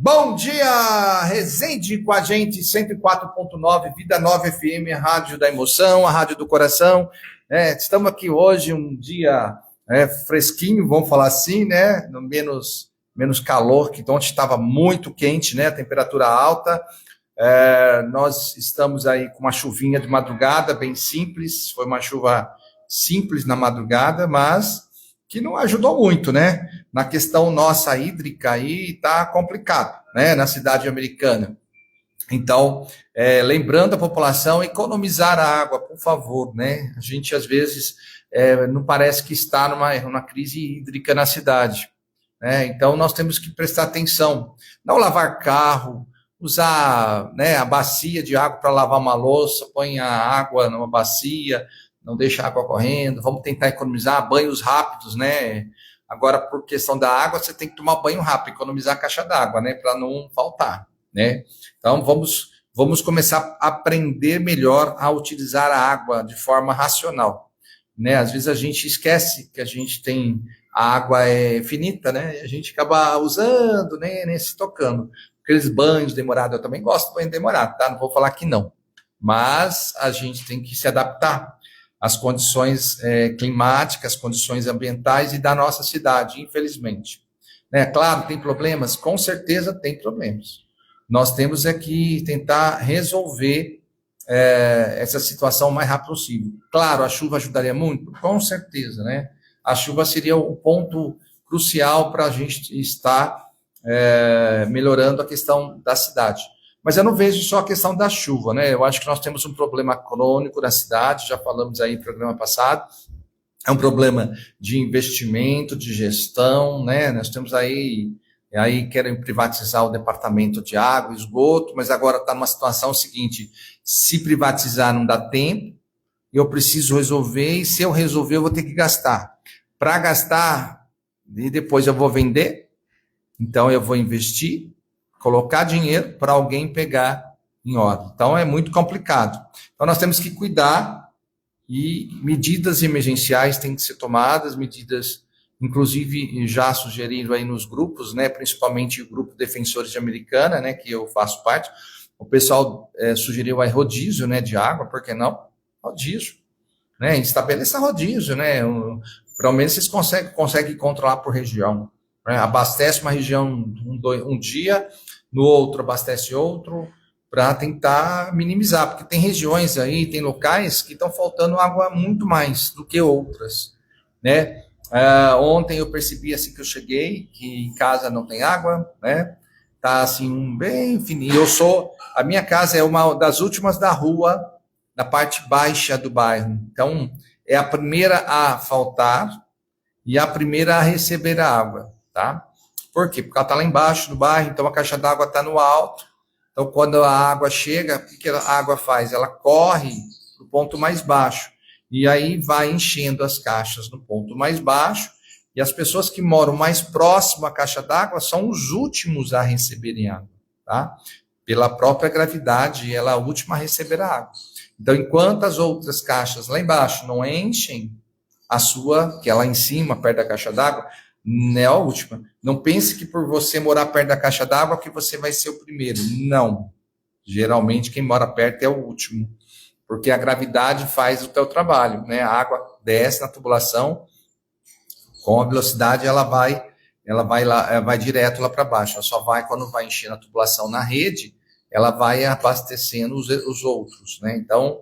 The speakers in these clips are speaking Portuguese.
Bom dia, Resende com a gente, 104.9, Vida Nova FM, a rádio da emoção, a rádio do coração. Estamos aqui hoje, um dia fresquinho, vamos falar assim, né? Menos calor, que ontem estava muito quente, né? Temperatura alta. Nós estamos aí com uma chuvinha de madrugada, bem simples, foi uma chuva simples na madrugada, mas que não ajudou muito, né? Na questão nossa hídrica aí está complicado, né? Na cidade americana. Então, lembrando a população, economizar a água, por favor, né? A gente, às vezes, não parece que está numa crise hídrica na cidade, né? Então, nós temos que prestar atenção. Não lavar carro, usar, né, a bacia de água para lavar uma louça, põe a água numa bacia, não deixa a água correndo, vamos tentar economizar banhos rápidos, né? Agora, por questão da água, você tem que tomar banho rápido, economizar a caixa d'água, né? Para não faltar, né? Então, vamos começar a aprender melhor a utilizar a água de forma racional, né? Às vezes a gente esquece que a gente tem, a água é finita, né? E a gente acaba usando, né? Nem se tocando. Aqueles banhos demorados, eu também gosto de banho demorado, tá? Não vou falar que não. Mas a gente tem que se adaptar às condições climáticas, condições ambientais e da nossa cidade, infelizmente. Né? Claro, tem problemas? Com certeza tem problemas. Nós temos que tentar resolver essa situação o mais rápido possível. Claro, a chuva ajudaria muito? Com certeza, né? A chuva seria o ponto crucial para a gente estar melhorando a questão da cidade. Mas eu não vejo só a questão da chuva, né? Eu acho que nós temos um problema crônico na cidade, já falamos aí no programa passado, é um problema de investimento, de gestão, né? Nós temos aí querem privatizar o departamento de água e esgoto, mas agora está numa situação seguinte, se privatizar não dá tempo, eu preciso resolver, e se eu resolver eu vou ter que gastar. Para gastar, e depois eu vou vender, então eu vou investir, colocar dinheiro para alguém pegar em ordem. Então, é muito complicado. Então, nós temos que cuidar e medidas emergenciais têm que ser tomadas, medidas, inclusive, já sugerido aí nos grupos, né, principalmente o grupo Defensores de Americana, né, que eu faço parte. O pessoal sugeriu aí rodízio, né, de água, por que não? Rodízio, né, estabeleça rodízio, né, pelo menos vocês conseguem controlar por região. Né, abastece uma região um dia, no outro abastece outro, para tentar minimizar, porque tem regiões aí, tem locais que estão faltando água muito mais do que outras, né? Ontem eu percebi, assim que eu cheguei, que em casa não tem água, né? Tá assim, bem fininho. A minha casa é uma das últimas da rua, na parte baixa do bairro, então é a primeira a faltar e a primeira a receber a água, tá? Por quê? Porque ela está lá embaixo do bairro, então a caixa d'água está no alto. Então, quando a água chega, o que a água faz? Ela corre para o ponto mais baixo. E aí vai enchendo as caixas no ponto mais baixo. E as pessoas que moram mais próximo à caixa d'água são os últimos a receberem água, tá? Pela própria gravidade, ela é a última a receber a água. Então, enquanto as outras caixas lá embaixo não enchem, a sua, que é lá em cima, perto da caixa d'água, é a última. Não pense que por você morar perto da caixa d'água que você vai ser o primeiro. Não. Geralmente quem mora perto é o último, porque a gravidade faz o teu trabalho, né? A água desce na tubulação, com a velocidade ela vai direto lá para baixo. Ela só vai quando vai enchendo a tubulação na rede, ela vai abastecendo os outros, né? Então,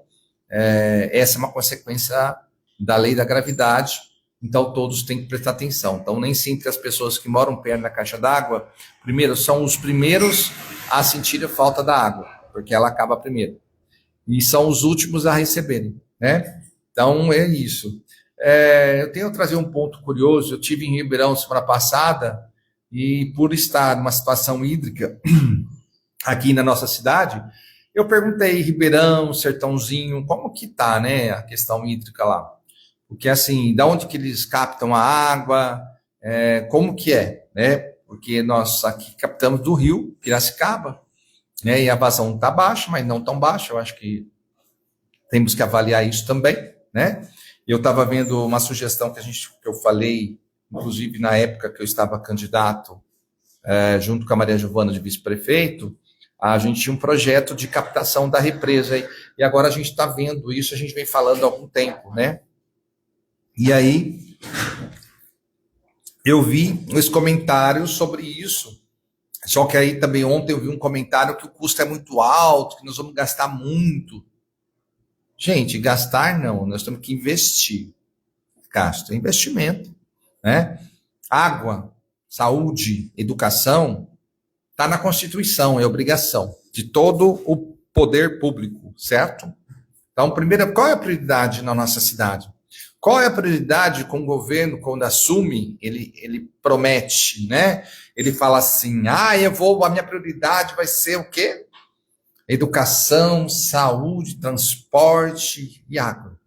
essa é uma consequência da lei da gravidade. Então, todos têm que prestar atenção. Então, nem sempre as pessoas que moram perto da caixa d'água, primeiro, são os primeiros a sentir a falta da água, porque ela acaba primeiro. E são os últimos a receberem, né? Então, é isso. Eu tenho que trazer um ponto curioso. Eu tive em Ribeirão semana passada, e por estar numa situação hídrica aqui na nossa cidade, eu perguntei, Ribeirão, Sertãozinho, como que tá, né, a questão hídrica lá? Porque, assim, da onde que eles captam a água, como que é, né? Porque nós aqui captamos do rio Piracicaba, né? E a vazão está baixa, mas não tão baixa. Eu acho que temos que avaliar isso também, né? Eu estava vendo uma sugestão que eu falei, inclusive na época que eu estava candidato junto com a Maria Giovana de vice-prefeito, a gente tinha um projeto de captação da represa, e agora a gente está vendo isso, a gente vem falando há algum tempo, né? E aí, eu vi os comentários sobre isso, só que aí também ontem eu vi um comentário que o custo é muito alto, que nós vamos gastar muito. Gente, gastar não, nós temos que investir. Gasto é investimento, né? Água, saúde, educação, está na Constituição, é obrigação de todo o poder público, certo? Então, primeiro, qual é a prioridade na nossa cidade? Qual é a prioridade com o governo, quando assume, ele promete, né? Ele fala assim, a minha prioridade vai ser o quê? Educação, saúde, transporte e água,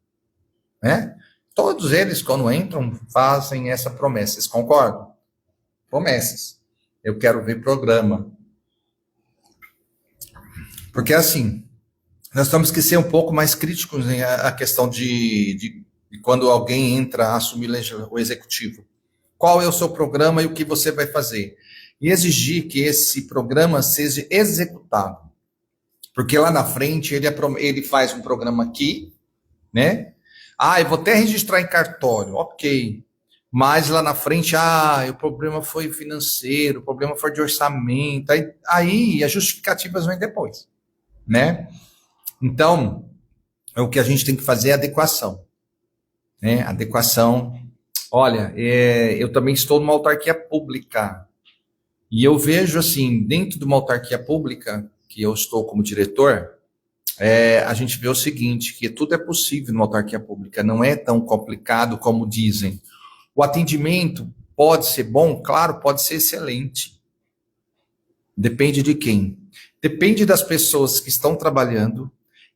né? Todos eles, quando entram, fazem essa promessa. Vocês concordam? Promessas. Eu quero ver programa. Porque, assim, nós temos que ser um pouco mais críticos em a questão de quando alguém entra a assumir o executivo. Qual é o seu programa e o que você vai fazer? E exigir que esse programa seja executado. Porque lá na frente ele faz um programa aqui, né? Eu vou até registrar em cartório, ok. Mas lá na frente, o problema foi financeiro, o problema foi de orçamento. Aí as justificativas vêm depois, né? Então, o que a gente tem que fazer é adequação, né? Adequação. Olha, eu também estou numa autarquia pública e eu vejo assim, dentro de uma autarquia pública, que eu estou como diretor, a gente vê o seguinte, que tudo é possível numa autarquia pública, não é tão complicado como dizem. O atendimento pode ser bom? Claro, pode ser excelente. Depende de quem? Depende das pessoas que estão trabalhando,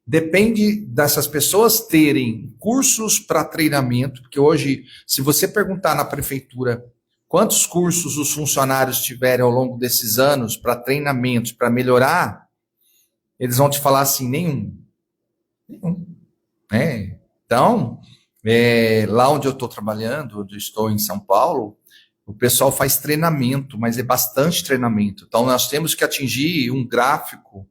depende dessas pessoas terem cursos para treinamento, porque hoje, se você perguntar na prefeitura quantos cursos os funcionários tiveram ao longo desses anos para treinamentos, para melhorar, eles vão te falar assim, nenhum. Então, lá onde eu estou trabalhando, onde eu estou em São Paulo, o pessoal faz treinamento, mas é bastante treinamento. Então, nós temos que atingir um gráfico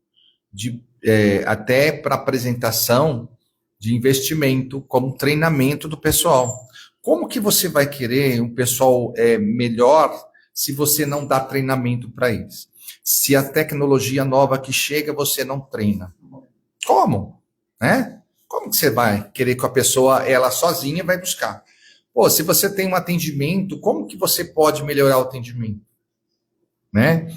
até para apresentação de investimento como treinamento do pessoal. Como que você vai querer um pessoal melhor se você não dá treinamento para eles? Se a tecnologia nova que chega, você não treina. Como? Né? Como que você vai querer que a pessoa, ela sozinha, vai buscar? Se você tem um atendimento, como que você pode melhorar o atendimento? Né?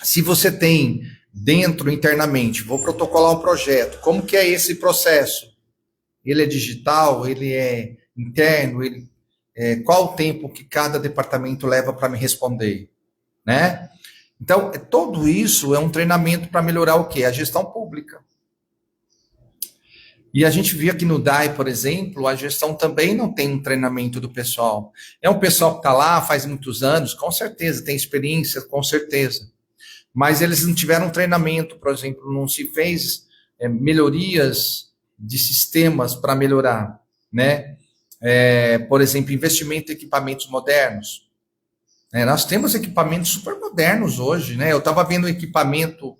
Se você tem dentro, internamente, vou protocolar um projeto, como que é esse processo? Ele é digital? Ele é interno? Qual o tempo que cada departamento leva para me responder? Né? Então, tudo isso é um treinamento para melhorar o quê? A gestão pública. E a gente via que no DAE, por exemplo, a gestão também não tem um treinamento do pessoal. É um pessoal que está lá faz muitos anos, com certeza, tem experiência, com certeza. Mas eles não tiveram treinamento, por exemplo, não se fez melhorias de sistemas para melhorar, né? Por exemplo, investimento em equipamentos modernos. Nós temos equipamentos super modernos hoje, né? Eu estava vendo um equipamento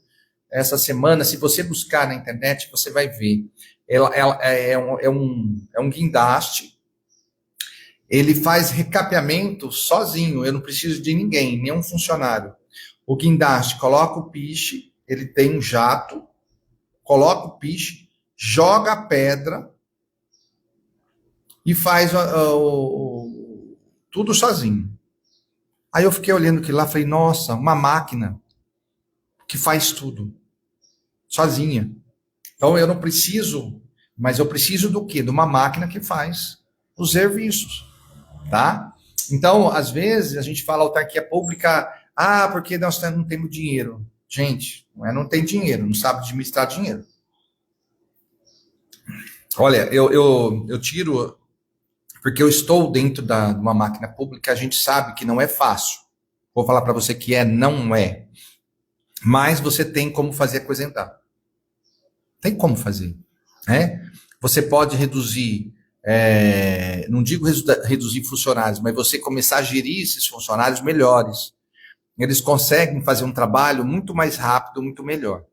essa semana, se você buscar na internet, você vai ver. Ela é um guindaste, ele faz recapeamento sozinho, eu não preciso de ninguém, nenhum funcionário. O guindaste coloca o piche, ele tem um jato, coloca o piche, joga a pedra e faz tudo sozinho. Aí eu fiquei olhando aquilo lá, falei, nossa, uma máquina que faz tudo, sozinha. Então eu não preciso, mas eu preciso do quê? De uma máquina que faz os serviços, tá? Então, às vezes, a gente fala autarquia pública, porque nós não temos dinheiro. Gente, não tem dinheiro, não sabe administrar dinheiro. Olha, eu tiro, porque eu estou dentro de uma máquina pública, a gente sabe que não é fácil. Vou falar para você que não é. Mas você tem como fazer a coisa andar. Tem como fazer, né? Você pode reduzir, não digo reduzir funcionários, mas você começar a gerir esses funcionários melhores. eles conseguem fazer um trabalho muito mais rápido, muito melhor.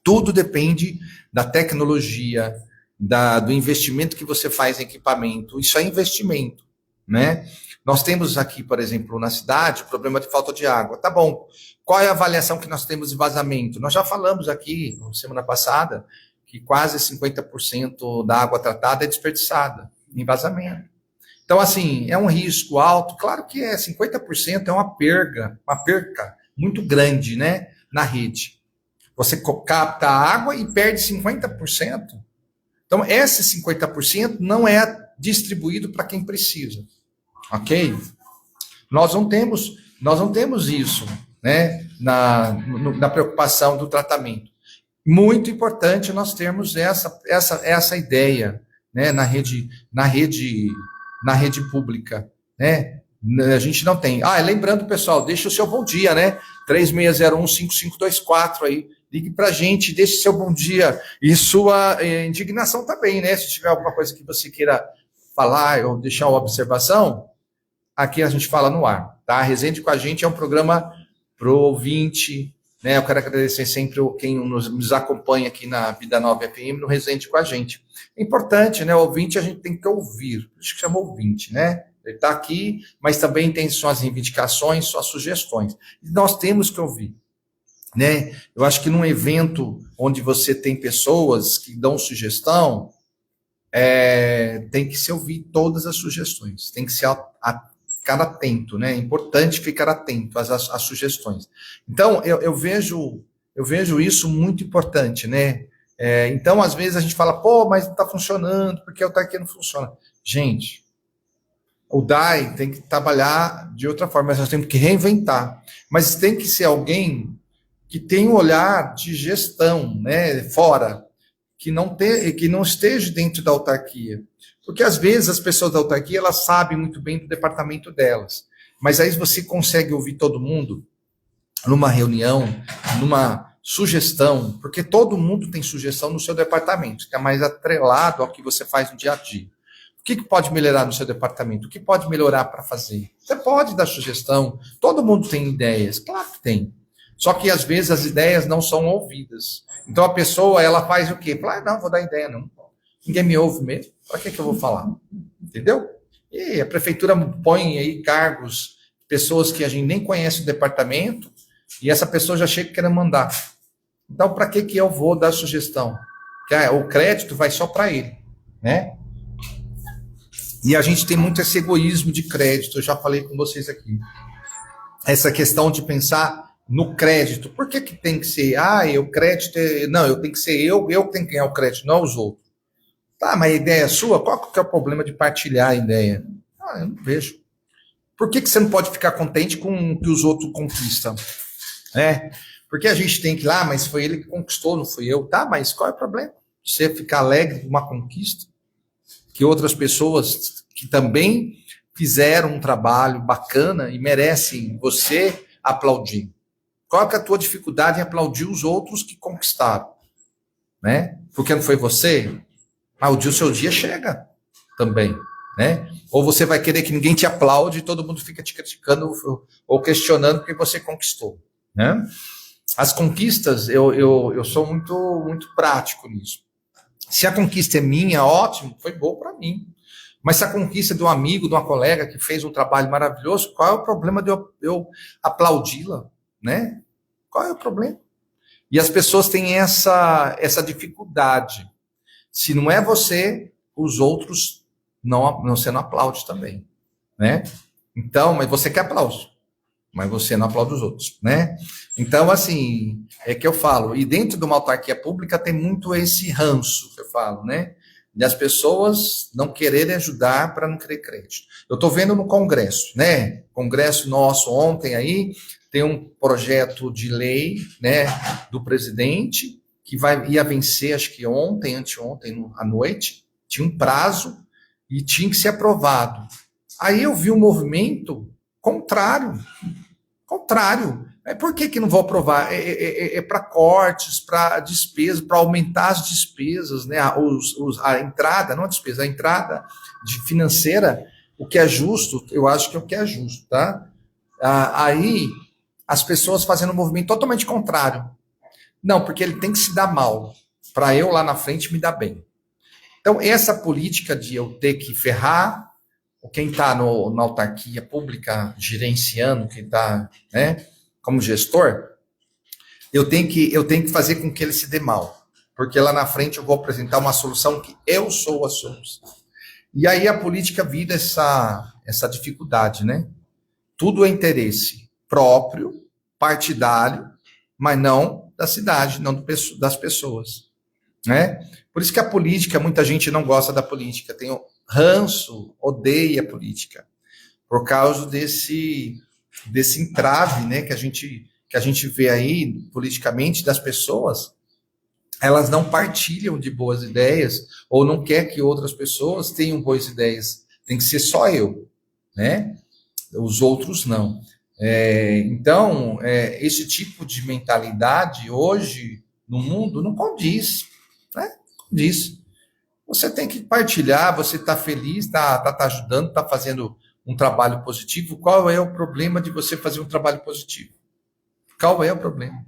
Tudo depende da tecnologia, do investimento que você faz em equipamento. Isso é investimento, né? Nós temos aqui, por exemplo, na cidade, problema de falta de água. Tá bom. Qual é a avaliação que nós temos de vazamento? Nós já falamos aqui, semana passada, que quase 50% da água tratada é desperdiçada em vazamento. Então, assim, é um risco alto. Claro que 50% é uma perca muito grande, né, na rede. Você capta a água e perde 50%. Então, esse 50% não é distribuído para quem precisa. Ok? Nós não temos isso, né, na preocupação do tratamento. Muito importante nós termos essa ideia, né, na rede pública, né? A gente não tem. Lembrando, pessoal, deixa o seu bom dia, né? 3601-5524 aí. Ligue pra gente, deixe seu bom dia e sua indignação também, né? Se tiver alguma coisa que você queira falar ou deixar uma observação, aqui a gente fala no ar, tá? Resende com a gente é um programa pro ouvinte, né? Eu quero agradecer sempre quem nos acompanha aqui na Vida Nova FM, no Resende com a gente. É importante, né? O ouvinte a gente tem que ouvir, por isso que chama ouvinte, né? Ele está aqui, mas também tem suas reivindicações, suas sugestões. E nós temos que ouvir, né? Eu acho que num evento onde você tem pessoas que dão sugestão, tem que se ouvir todas as sugestões, tem que se ficar atento, né? É importante ficar atento às sugestões. Então, eu vejo isso muito importante, né? Então, às vezes a gente fala, mas não está funcionando, porque a autarquia não funciona. Gente, o DAI tem que trabalhar de outra forma, mas nós temos que reinventar. Mas tem que ser alguém que tem um olhar de gestão, né, fora, que não esteja dentro da autarquia. Porque, às vezes, as pessoas da autarquia, elas sabem muito bem do departamento delas. Mas aí você consegue ouvir todo mundo numa reunião, numa sugestão, porque todo mundo tem sugestão no seu departamento, que é mais atrelado ao que você faz no dia a dia. O que pode melhorar no seu departamento? O que pode melhorar para fazer? Você pode dar sugestão. Todo mundo tem ideias. Claro que tem. Só que, às vezes, as ideias não são ouvidas. Então, a pessoa, ela faz o quê? Fala, não, vou dar ideia, não. Ninguém me ouve mesmo. Para que eu vou falar? Entendeu? E a prefeitura põe aí cargos, pessoas que a gente nem conhece o departamento, e essa pessoa já chega querendo mandar. Então, para que eu vou dar sugestão? Porque o crédito vai só para ele, né? E a gente tem muito esse egoísmo de crédito, eu já falei com vocês aqui. Essa questão de pensar no crédito. Por que tem que ser, o crédito não, eu tenho que ser eu que tenho que ganhar o crédito, não os outros. Tá, mas a ideia é sua? Qual que é o problema de partilhar a ideia? Eu não vejo. Por que você não pode ficar contente com o que os outros conquistam? Porque a gente tem que ir lá, mas foi ele que conquistou, não fui eu. Tá, mas qual é o problema? Você ficar alegre com uma conquista? Que outras pessoas que também fizeram um trabalho bacana e merecem você aplaudir. Qual que é a tua dificuldade em aplaudir os outros que conquistaram? Né? Porque não foi você? O seu dia chega também, né? Ou você vai querer que ninguém te aplaude e todo mundo fica te criticando ou questionando porque você conquistou, né? As conquistas, eu sou muito, muito prático nisso. Se a conquista é minha, ótimo, foi bom para mim. Mas se a conquista é de um amigo, de uma colega que fez um trabalho maravilhoso, qual é o problema de eu aplaudi-la, né? Qual é o problema? E as pessoas têm essa dificuldade. Se não é você, os outros você não aplaude também, né? Então, mas você quer aplauso, mas você não aplaude os outros, né? Então, assim, é que eu falo. E dentro de uma autarquia pública tem muito esse ranço que eu falo, né? De as pessoas não quererem ajudar para não querer crédito. Eu estou vendo no Congresso, né? Congresso nosso ontem aí, tem um projeto de lei, né, do presidente, que ia vencer, acho que anteontem à noite, tinha um prazo e tinha que ser aprovado. Aí eu vi um movimento contrário. Por que não vou aprovar? É para cortes, para despesas, para aumentar as despesas, né? A entrada, não a despesa, a entrada financeira, o que é justo, eu acho que é o que é justo, tá? Aí as pessoas fazendo um movimento totalmente contrário. Não, porque ele tem que se dar mal, para eu lá na frente me dar bem. Então, essa política de eu ter que ferrar quem está na autarquia pública, gerenciando, quem está, né, como gestor, eu tenho que fazer com que ele se dê mal. Porque lá na frente eu vou apresentar uma solução que eu sou a solução. E aí a política vira essa dificuldade, né? Tudo é interesse próprio, partidário, mas não da cidade, não das pessoas, né? Por isso que a política, muita gente não gosta da política, tem o ranço, odeia a política, por causa desse entrave, né, que a gente vê aí politicamente das pessoas. Elas não partilham de boas ideias ou não quer que outras pessoas tenham boas ideias. Tem que ser só eu, né? Os outros não. Então, esse tipo de mentalidade hoje no mundo não condiz, né? Não condiz. Você tem que partilhar, você está feliz, está ajudando, está fazendo um trabalho positivo. Qual é o problema de você fazer um trabalho positivo? Qual é o problema?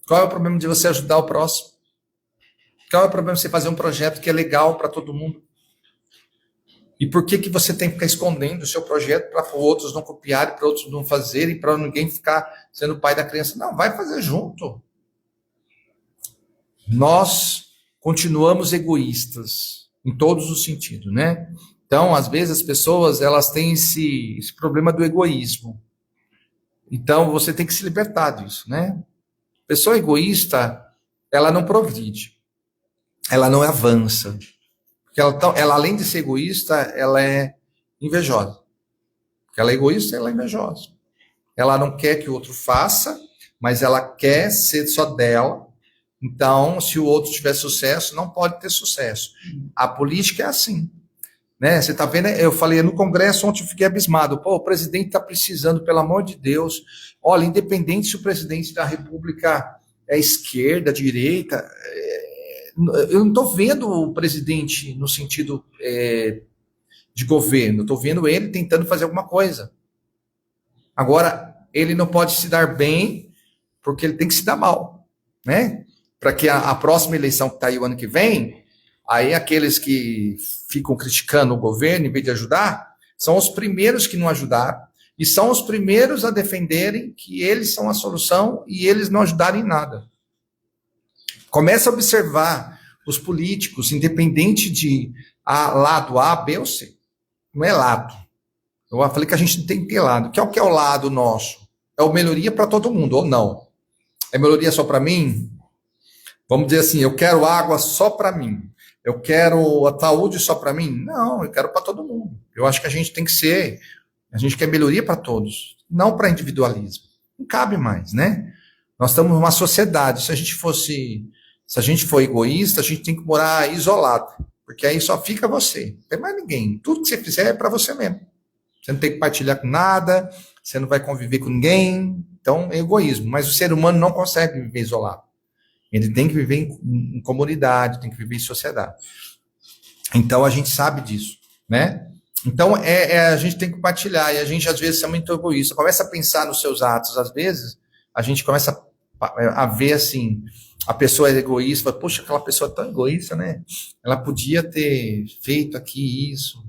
Qual é o problema de você ajudar o próximo? Qual é o problema de você fazer um projeto que é legal para todo mundo? E por que você tem que ficar escondendo o seu projeto para outros não copiarem, para outros não fazerem, para ninguém ficar sendo o pai da criança? Não, vai fazer junto. Nós continuamos egoístas em todos os sentidos, né? Então, às vezes as pessoas elas têm esse problema do egoísmo. Então, você tem que se libertar disso, né? Pessoa egoísta, ela não progride, ela não avança. Porque ela, além de ser egoísta, ela é invejosa. Porque ela é egoísta, ela é invejosa. Ela não quer que o outro faça, mas ela quer ser só dela. Então, se o outro tiver sucesso, não pode ter sucesso. A política é assim, né? Você está vendo? Eu falei no Congresso ontem, eu fiquei abismado. Pô, o presidente está precisando, pelo amor de Deus. Olha, independente se o presidente da República é esquerda, direita, eu não estou vendo o presidente no sentido de governo, estou vendo ele tentando fazer alguma coisa. Agora, ele não pode se dar bem, porque ele tem que se dar mal, né? Para que a próxima eleição que está aí o ano que vem, aí aqueles que ficam criticando o governo, em vez de ajudar, são os primeiros que não ajudaram, e são os primeiros a defenderem que eles são a solução e eles não ajudarem em nada. Começa a observar os políticos, independente de lado A, B ou C. Não é lado. Eu falei que a gente não tem que ter lado. Que é o lado nosso? É o melhoria para todo mundo, ou não? É melhoria só para mim? Vamos dizer assim, eu quero água só para mim. Eu quero a saúde só para mim? Não, eu quero para todo mundo. Eu acho que a gente tem que ser... A gente quer melhoria para todos, não para individualismo. Não cabe mais, né? Nós estamos numa sociedade. Se a gente for egoísta, a gente tem que morar isolado, porque aí só fica você, não tem mais ninguém. Tudo que você fizer é para você mesmo. Você não tem que partilhar com nada, você não vai conviver com ninguém. Então, é egoísmo. Mas o ser humano não consegue viver isolado. Ele tem que viver em comunidade, tem que viver em sociedade. Então, a gente sabe disso, né? Então, a gente tem que compartilhar, e a gente, às vezes, é muito egoísta. Começa a pensar nos seus atos, às vezes, a gente começa a ver, assim, a pessoa é egoísta, fala, poxa, aquela pessoa é tão egoísta, né? Ela podia ter feito aqui isso,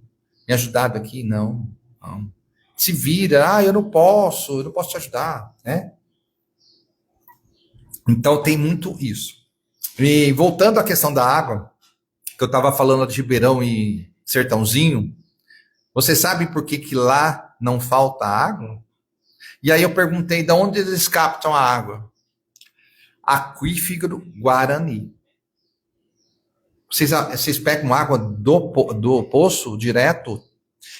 me ajudado aqui, não. Se vira, eu não posso te ajudar, né? Então, tem muito isso. E voltando à questão da água, que eu estava falando de Ribeirão e Sertãozinho, você sabe por que lá não falta água? E aí eu perguntei, de onde eles captam a água? Aquífero Guarani. Vocês pegam água do poço direto?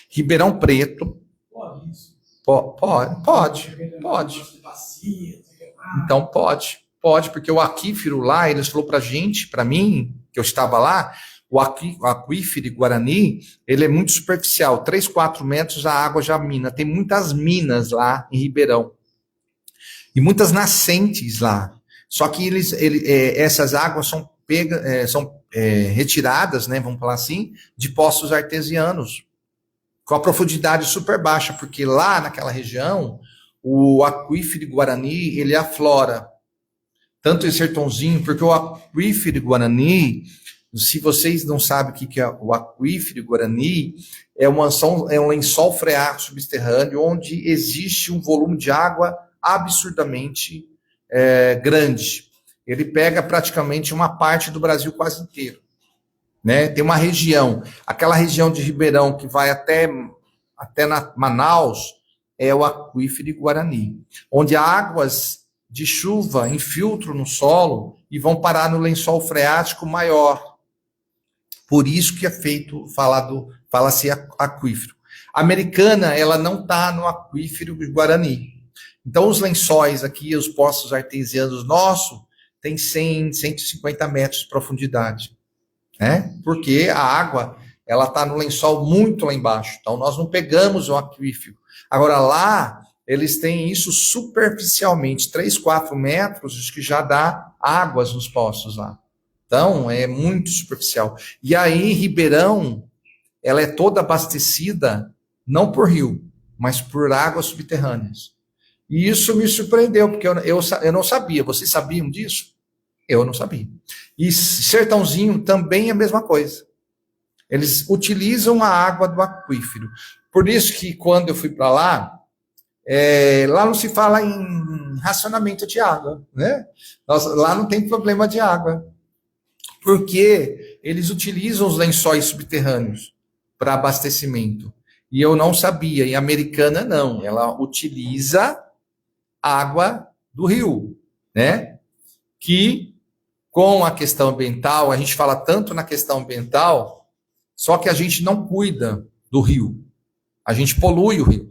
Ribeirão Preto. Pode. Então pode, porque o aquífero lá, eles falaram pra gente, pra mim, que eu estava lá, o aquífero Guarani, ele é muito superficial, 3, 4 metros a água já mina. Tem muitas minas lá em Ribeirão. E muitas nascentes lá. Só que essas águas são retiradas, né, vamos falar assim, de poços artesianos, com a profundidade super baixa, porque lá naquela região, o aquífero Guarani, ele aflora. Tanto em Sertãozinho, porque o aquífero Guarani, se vocês não sabem o que é o aquífero Guarani, é um lençol freático subterrâneo onde existe um volume de água absurdamente grande. Ele pega praticamente uma parte do Brasil quase inteiro. Né? Tem uma região, aquela região de Ribeirão que vai até Manaus, é o aquífero Guarani, onde águas de chuva infiltram no solo e vão parar no lençol freático maior. Por isso que é fala-se aquífero. A Americana, ela não está no aquífero Guarani. Então, os lençóis aqui, os poços artesianos nossos, tem 100, 150 metros de profundidade. Né? Porque a água, ela está no lençol muito lá embaixo. Então, nós não pegamos o aquífero. Agora, lá, eles têm isso superficialmente, 3, 4 metros, que já dá águas nos poços lá. Então, é muito superficial. E aí, Ribeirão, ela é toda abastecida, não por rio, mas por águas subterrâneas. E isso me surpreendeu, porque eu não sabia. Vocês sabiam disso? Eu não sabia. E Sertãozinho também é a mesma coisa. Eles utilizam a água do aquífero. Por isso que quando eu fui para lá, lá não se fala em racionamento de água, né? Lá não tem problema de água. Porque eles utilizam os lençóis subterrâneos para abastecimento. E eu não sabia. E a Americana não. Ela utiliza água do rio, né? Que, com a questão ambiental, a gente fala tanto na questão ambiental, só que a gente não cuida do rio. A gente polui o rio,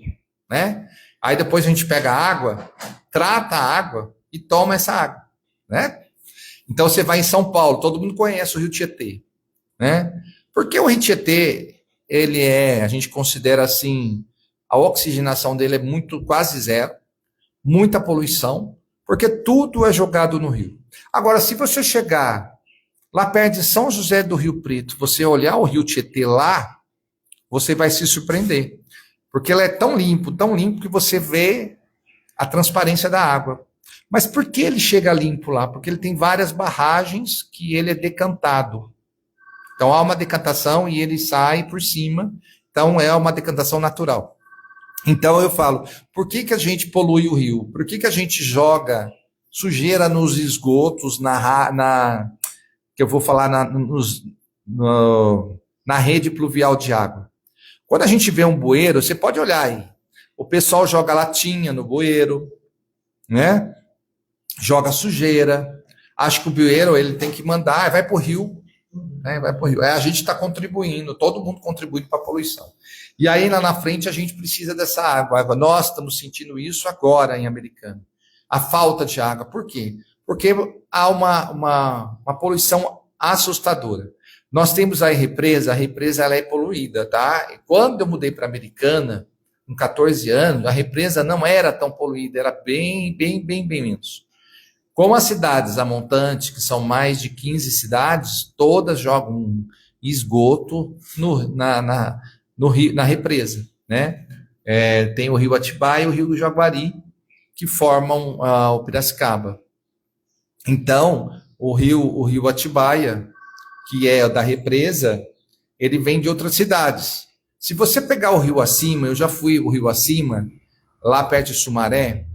né? Aí depois a gente pega a água, trata a água e toma essa água, né? Então você vai em São Paulo, todo mundo conhece o Rio Tietê, né? Porque o Rio Tietê, a gente considera assim, a oxigenação dele é quase zero, muita poluição, porque tudo é jogado no rio. Agora, se você chegar lá perto de São José do Rio Preto, você olhar o Rio Tietê lá, você vai se surpreender, porque ele é tão limpo que você vê a transparência da água. Mas por que ele chega limpo lá? Porque ele tem várias barragens que ele é decantado. Então há uma decantação e ele sai por cima. Então é uma decantação natural. Então eu falo, por que a gente polui o rio? Por que a gente joga sujeira nos esgotos, que eu vou falar na rede pluvial de água? Quando a gente vê um bueiro, você pode olhar aí. O pessoal joga latinha no bueiro, né? Joga sujeira, acha que o bueiro ele tem que mandar, vai para o rio, né? Vai para o rio. A gente está contribuindo, todo mundo contribuindo para a poluição. E aí lá na frente a gente precisa dessa água. Nós estamos sentindo isso agora em Americana. A falta de água. Por quê? Porque há uma poluição assustadora. Nós temos a represa ela é poluída, tá? E quando eu mudei para Americana, com 14 anos, a represa não era tão poluída, era bem menos. Como as cidades amontantes, que são mais de 15 cidades, todas jogam esgoto na represa, né? Tem o Rio Atibaia e o Rio Jaguari, que formam o Piracicaba. Então, o Rio Atibaia, que é da represa, ele vem de outras cidades. Se você pegar o rio acima, eu já fui o rio acima, lá perto de Sumaré,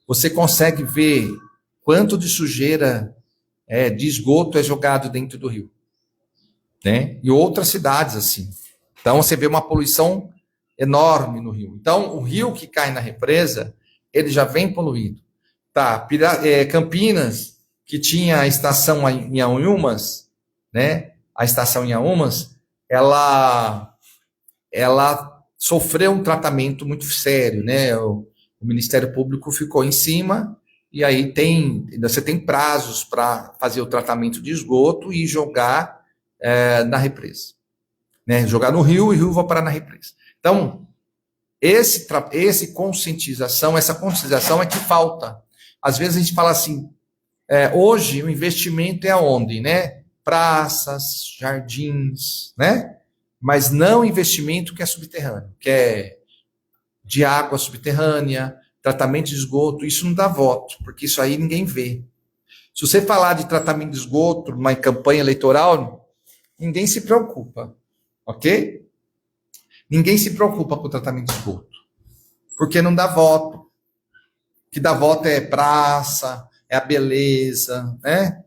você consegue ver quanto de sujeira, de esgoto é jogado dentro do rio. Né? E outras cidades assim. Então você vê uma poluição enorme no rio. Então o rio que cai na represa, ele já vem poluído. Tá, Campinas, que tinha a estação em Inhaúmas, né? A estação em Inhaúmas, ela sofreu um tratamento muito sério, né? O Ministério Público ficou em cima e aí você tem prazos para fazer o tratamento de esgoto e jogar na represa, né? Jogar no rio e o rio vai parar na represa. Então, essa conscientização é que falta. Às vezes a gente fala assim, hoje o investimento é aonde, né? Praças, jardins, né? Mas não investimento que é subterrâneo, que é de água subterrânea, tratamento de esgoto, isso não dá voto, porque isso aí ninguém vê. Se você falar de tratamento de esgoto numa campanha eleitoral, ninguém se preocupa, ok? Ninguém se preocupa com o tratamento de esgoto, porque não dá voto. O que dá voto é praça, é a beleza, né?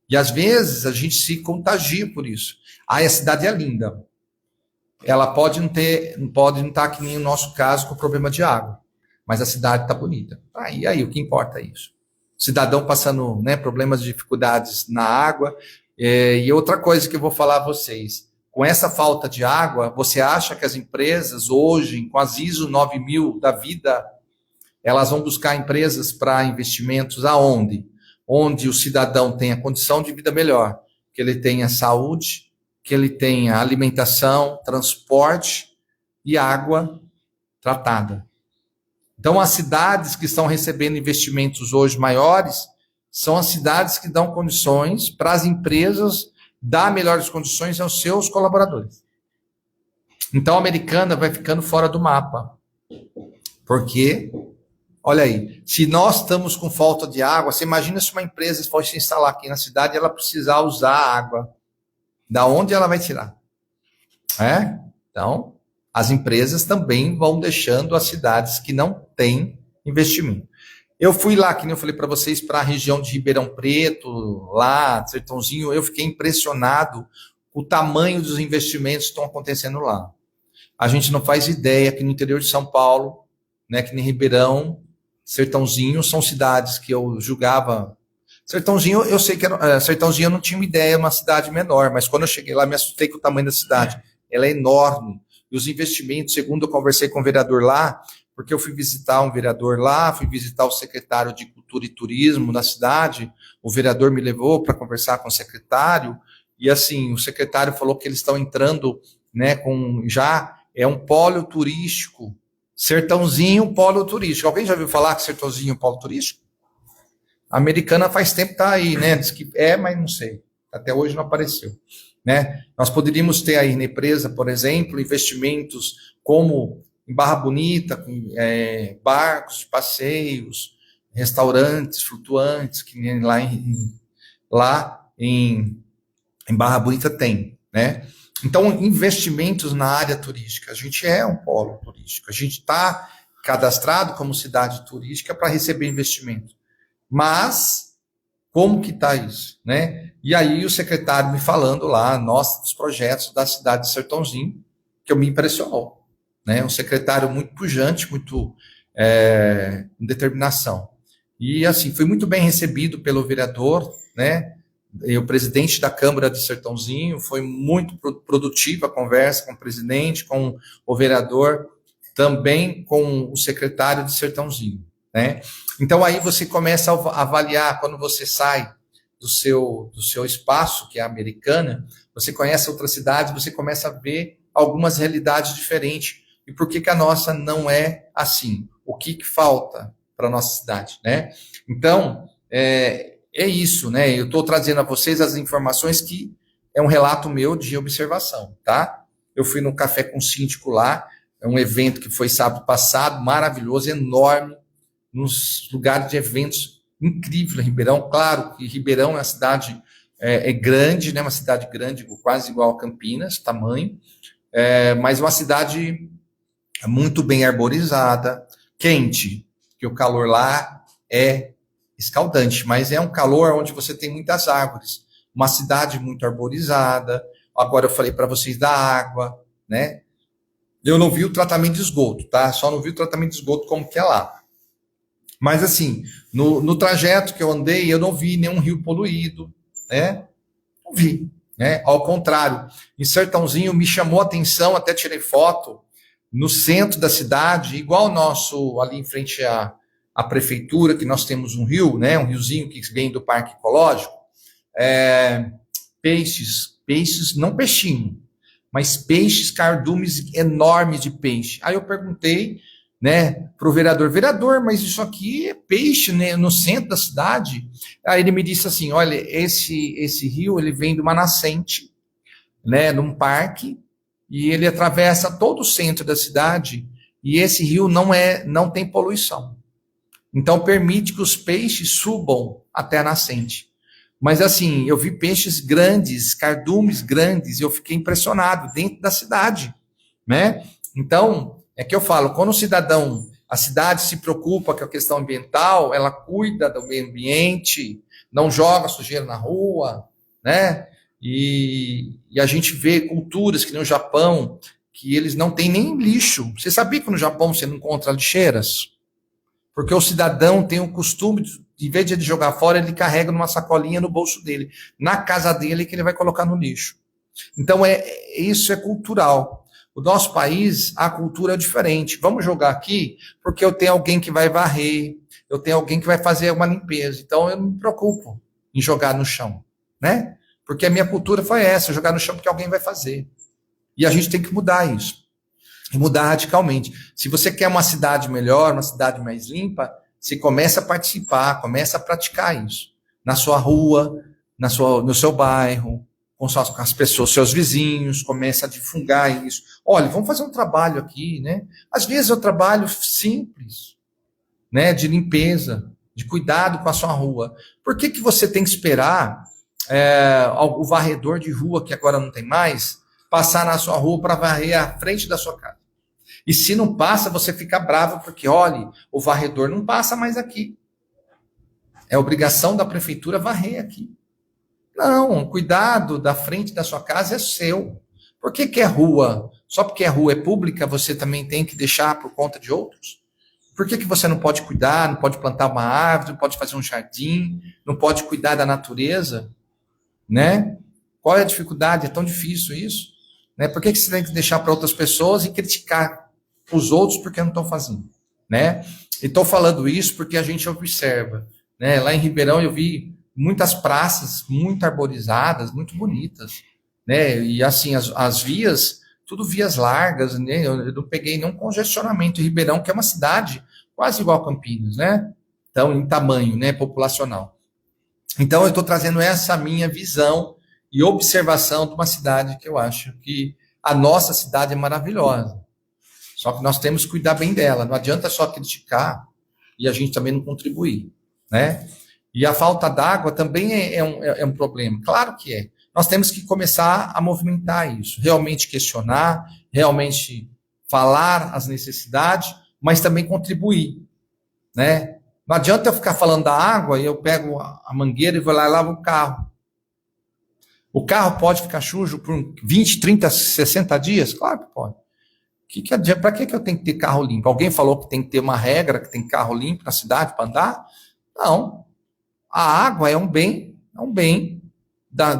E às vezes a gente se contagia por isso. A cidade é linda. Ela pode não estar que nem o nosso caso com o problema de água, mas a cidade está bonita. Aí, o que importa é isso. Cidadão passando, né, problemas, dificuldades na água. E outra coisa que eu vou falar a vocês, com essa falta de água, você acha que as empresas hoje, com as ISO 9000 da vida, elas vão buscar empresas para investimentos aonde? Onde o cidadão tenha condição de vida melhor, que ele tenha saúde, que ele tenha alimentação, transporte e água tratada. Então, as cidades que estão recebendo investimentos hoje maiores são as cidades que dão condições para as empresas dar melhores condições aos seus colaboradores. Então, a Americana vai ficando fora do mapa. Porque, olha aí, se nós estamos com falta de água, você imagina se uma empresa for se instalar aqui na cidade e ela precisar usar a água. Da onde ela vai tirar? Então, as empresas também vão deixando as cidades que não têm investimento. Eu fui lá, que nem eu falei para vocês, para a região de Ribeirão Preto, lá, Sertãozinho, eu fiquei impressionado com o tamanho dos investimentos que estão acontecendo lá. A gente não faz ideia que no interior de São Paulo, né, que nem Ribeirão, Sertãozinho, são cidades que eu julgava. Sertãozinho, eu sei que Sertãozinho eu não tinha uma ideia, uma cidade menor, mas quando eu cheguei lá, me assustei com o tamanho da cidade. Ela é enorme. E os investimentos, segundo eu conversei com o vereador lá, porque eu fui visitar um vereador lá, fui visitar o secretário de Cultura e Turismo da cidade, o vereador me levou para conversar com o secretário, e assim, o secretário falou que eles estão entrando, né, é um polo turístico, Sertãozinho, polo turístico. Alguém já ouviu falar que Sertãozinho é um polo turístico? A Americana faz tempo que está aí, né? Diz que mas não sei. Até hoje não apareceu, né? Nós poderíamos ter aí na empresa, por exemplo, investimentos como em Barra Bonita, com barcos de passeios, restaurantes flutuantes, que nem lá em Barra Bonita tem, né? Então, investimentos na área turística. A gente é um polo turístico. A gente está cadastrado como cidade turística para receber investimento. Mas, como que está isso, né? E aí o secretário me falando lá, dos projetos da cidade de Sertãozinho, que me impressionou, né? Um secretário muito pujante, muito com determinação. E assim, fui muito bem recebido pelo vereador, né? E o presidente da Câmara de Sertãozinho, foi muito produtiva a conversa com o presidente, com o vereador, também com o secretário de Sertãozinho, né? Então aí você começa a avaliar, quando você sai do seu espaço, que é a Americana, você conhece outras cidades, você começa a ver algumas realidades diferentes. E por que a nossa não é assim? O que falta para a nossa cidade, né? Então, é isso, né? Eu estou trazendo a vocês as informações que é um relato meu de observação, tá? Eu fui no Café com o Síndico lá, é um evento que foi sábado passado, maravilhoso, enorme, nos lugares de eventos incrível em Ribeirão. Claro que Ribeirão é uma cidade grande, né? Uma cidade grande, quase igual a Campinas, tamanho, mas uma cidade muito bem arborizada, quente, que o calor lá é escaldante, mas é um calor onde você tem muitas árvores, uma cidade muito arborizada. Agora eu falei para vocês da água, né? Eu não vi o tratamento de esgoto, tá? Só não vi o tratamento de esgoto como que é lá. Mas assim, no trajeto que eu andei, eu não vi nenhum rio poluído, né? Não vi, né? Ao contrário, em Sertãozinho me chamou a atenção, até tirei foto, no centro da cidade, igual o nosso, ali em frente à prefeitura, que nós temos um rio, né? Um riozinho que vem do Parque Ecológico, peixes, não peixinho, mas peixes, cardumes enormes de peixe. Aí eu perguntei, né, para o vereador, mas isso aqui é peixe, né, no centro da cidade? Aí ele me disse assim, olha, esse rio, ele vem de uma nascente, né, num parque, e ele atravessa todo o centro da cidade, e esse rio não tem poluição. Então, permite que os peixes subam até a nascente. Mas, assim, eu vi peixes grandes, cardumes grandes, e eu fiquei impressionado dentro da cidade, né? Então, é que eu falo, quando o cidadão, a cidade se preocupa com a questão ambiental, ela cuida do meio ambiente, não joga sujeira na rua, né? E a gente vê culturas que no Japão, que eles não têm nem lixo. Você sabia que no Japão você não encontra lixeiras? Porque o cidadão tem o costume, em vez de ele jogar fora, ele carrega numa sacolinha no bolso dele, na casa dele, que ele vai colocar no lixo. Então, isso é cultural. O nosso país, a cultura é diferente. Vamos jogar aqui, porque eu tenho alguém que vai varrer, eu tenho alguém que vai fazer uma limpeza. Então, eu não me preocupo em jogar no chão, né? Porque a minha cultura foi essa, jogar no chão porque alguém vai fazer. E a gente tem que mudar isso. E mudar radicalmente. Se você quer uma cidade melhor, uma cidade mais limpa, você começa a participar, começa a praticar isso. Na sua rua, no seu bairro, com as pessoas, seus vizinhos, começa a divulgar isso. Olha, vamos fazer um trabalho aqui, né? Às vezes é um trabalho simples, né? De limpeza, de cuidado com a sua rua. Por que você tem que esperar o varredor de rua, que agora não tem mais, passar na sua rua para varrer a frente da sua casa? E se não passa, você fica bravo, porque, olha, o varredor não passa mais aqui. É obrigação da prefeitura varrer aqui. Não, cuidado da frente da sua casa é seu. Por que é rua? Só porque a rua é pública, você também tem que deixar por conta de outros? Por que você não pode cuidar, não pode plantar uma árvore, não pode fazer um jardim, não pode cuidar da natureza? Né? Qual é a dificuldade? É tão difícil isso? Né? Por que você tem que deixar para outras pessoas e criticar os outros porque não estão fazendo? Né? E estou falando isso porque a gente observa. Né? Lá em Ribeirão eu vi muitas praças muito arborizadas, muito bonitas. Né? E assim, as vias, tudo vias largas. Né? Eu não peguei nenhum congestionamento em Ribeirão, que é uma cidade quase igual a Campinas, né? Então, em tamanho, né, populacional. Então, eu estou trazendo essa minha visão e observação de uma cidade que eu acho que a nossa cidade é maravilhosa. Só que nós temos que cuidar bem dela. Não adianta só criticar e a gente também não contribuir, né? E a falta d'água também é um problema. Claro que é. Nós temos que começar a movimentar isso. Realmente questionar, realmente falar as necessidades, mas também contribuir, né? Não adianta eu ficar falando da água e eu pego a mangueira e vou lá e lavo o carro. O carro pode ficar sujo por 20, 30, 60 dias? Claro que pode. Para que eu tenho que ter carro limpo? Alguém falou que tem que ter uma regra, que tem carro limpo na cidade para andar? Não. A água é um bem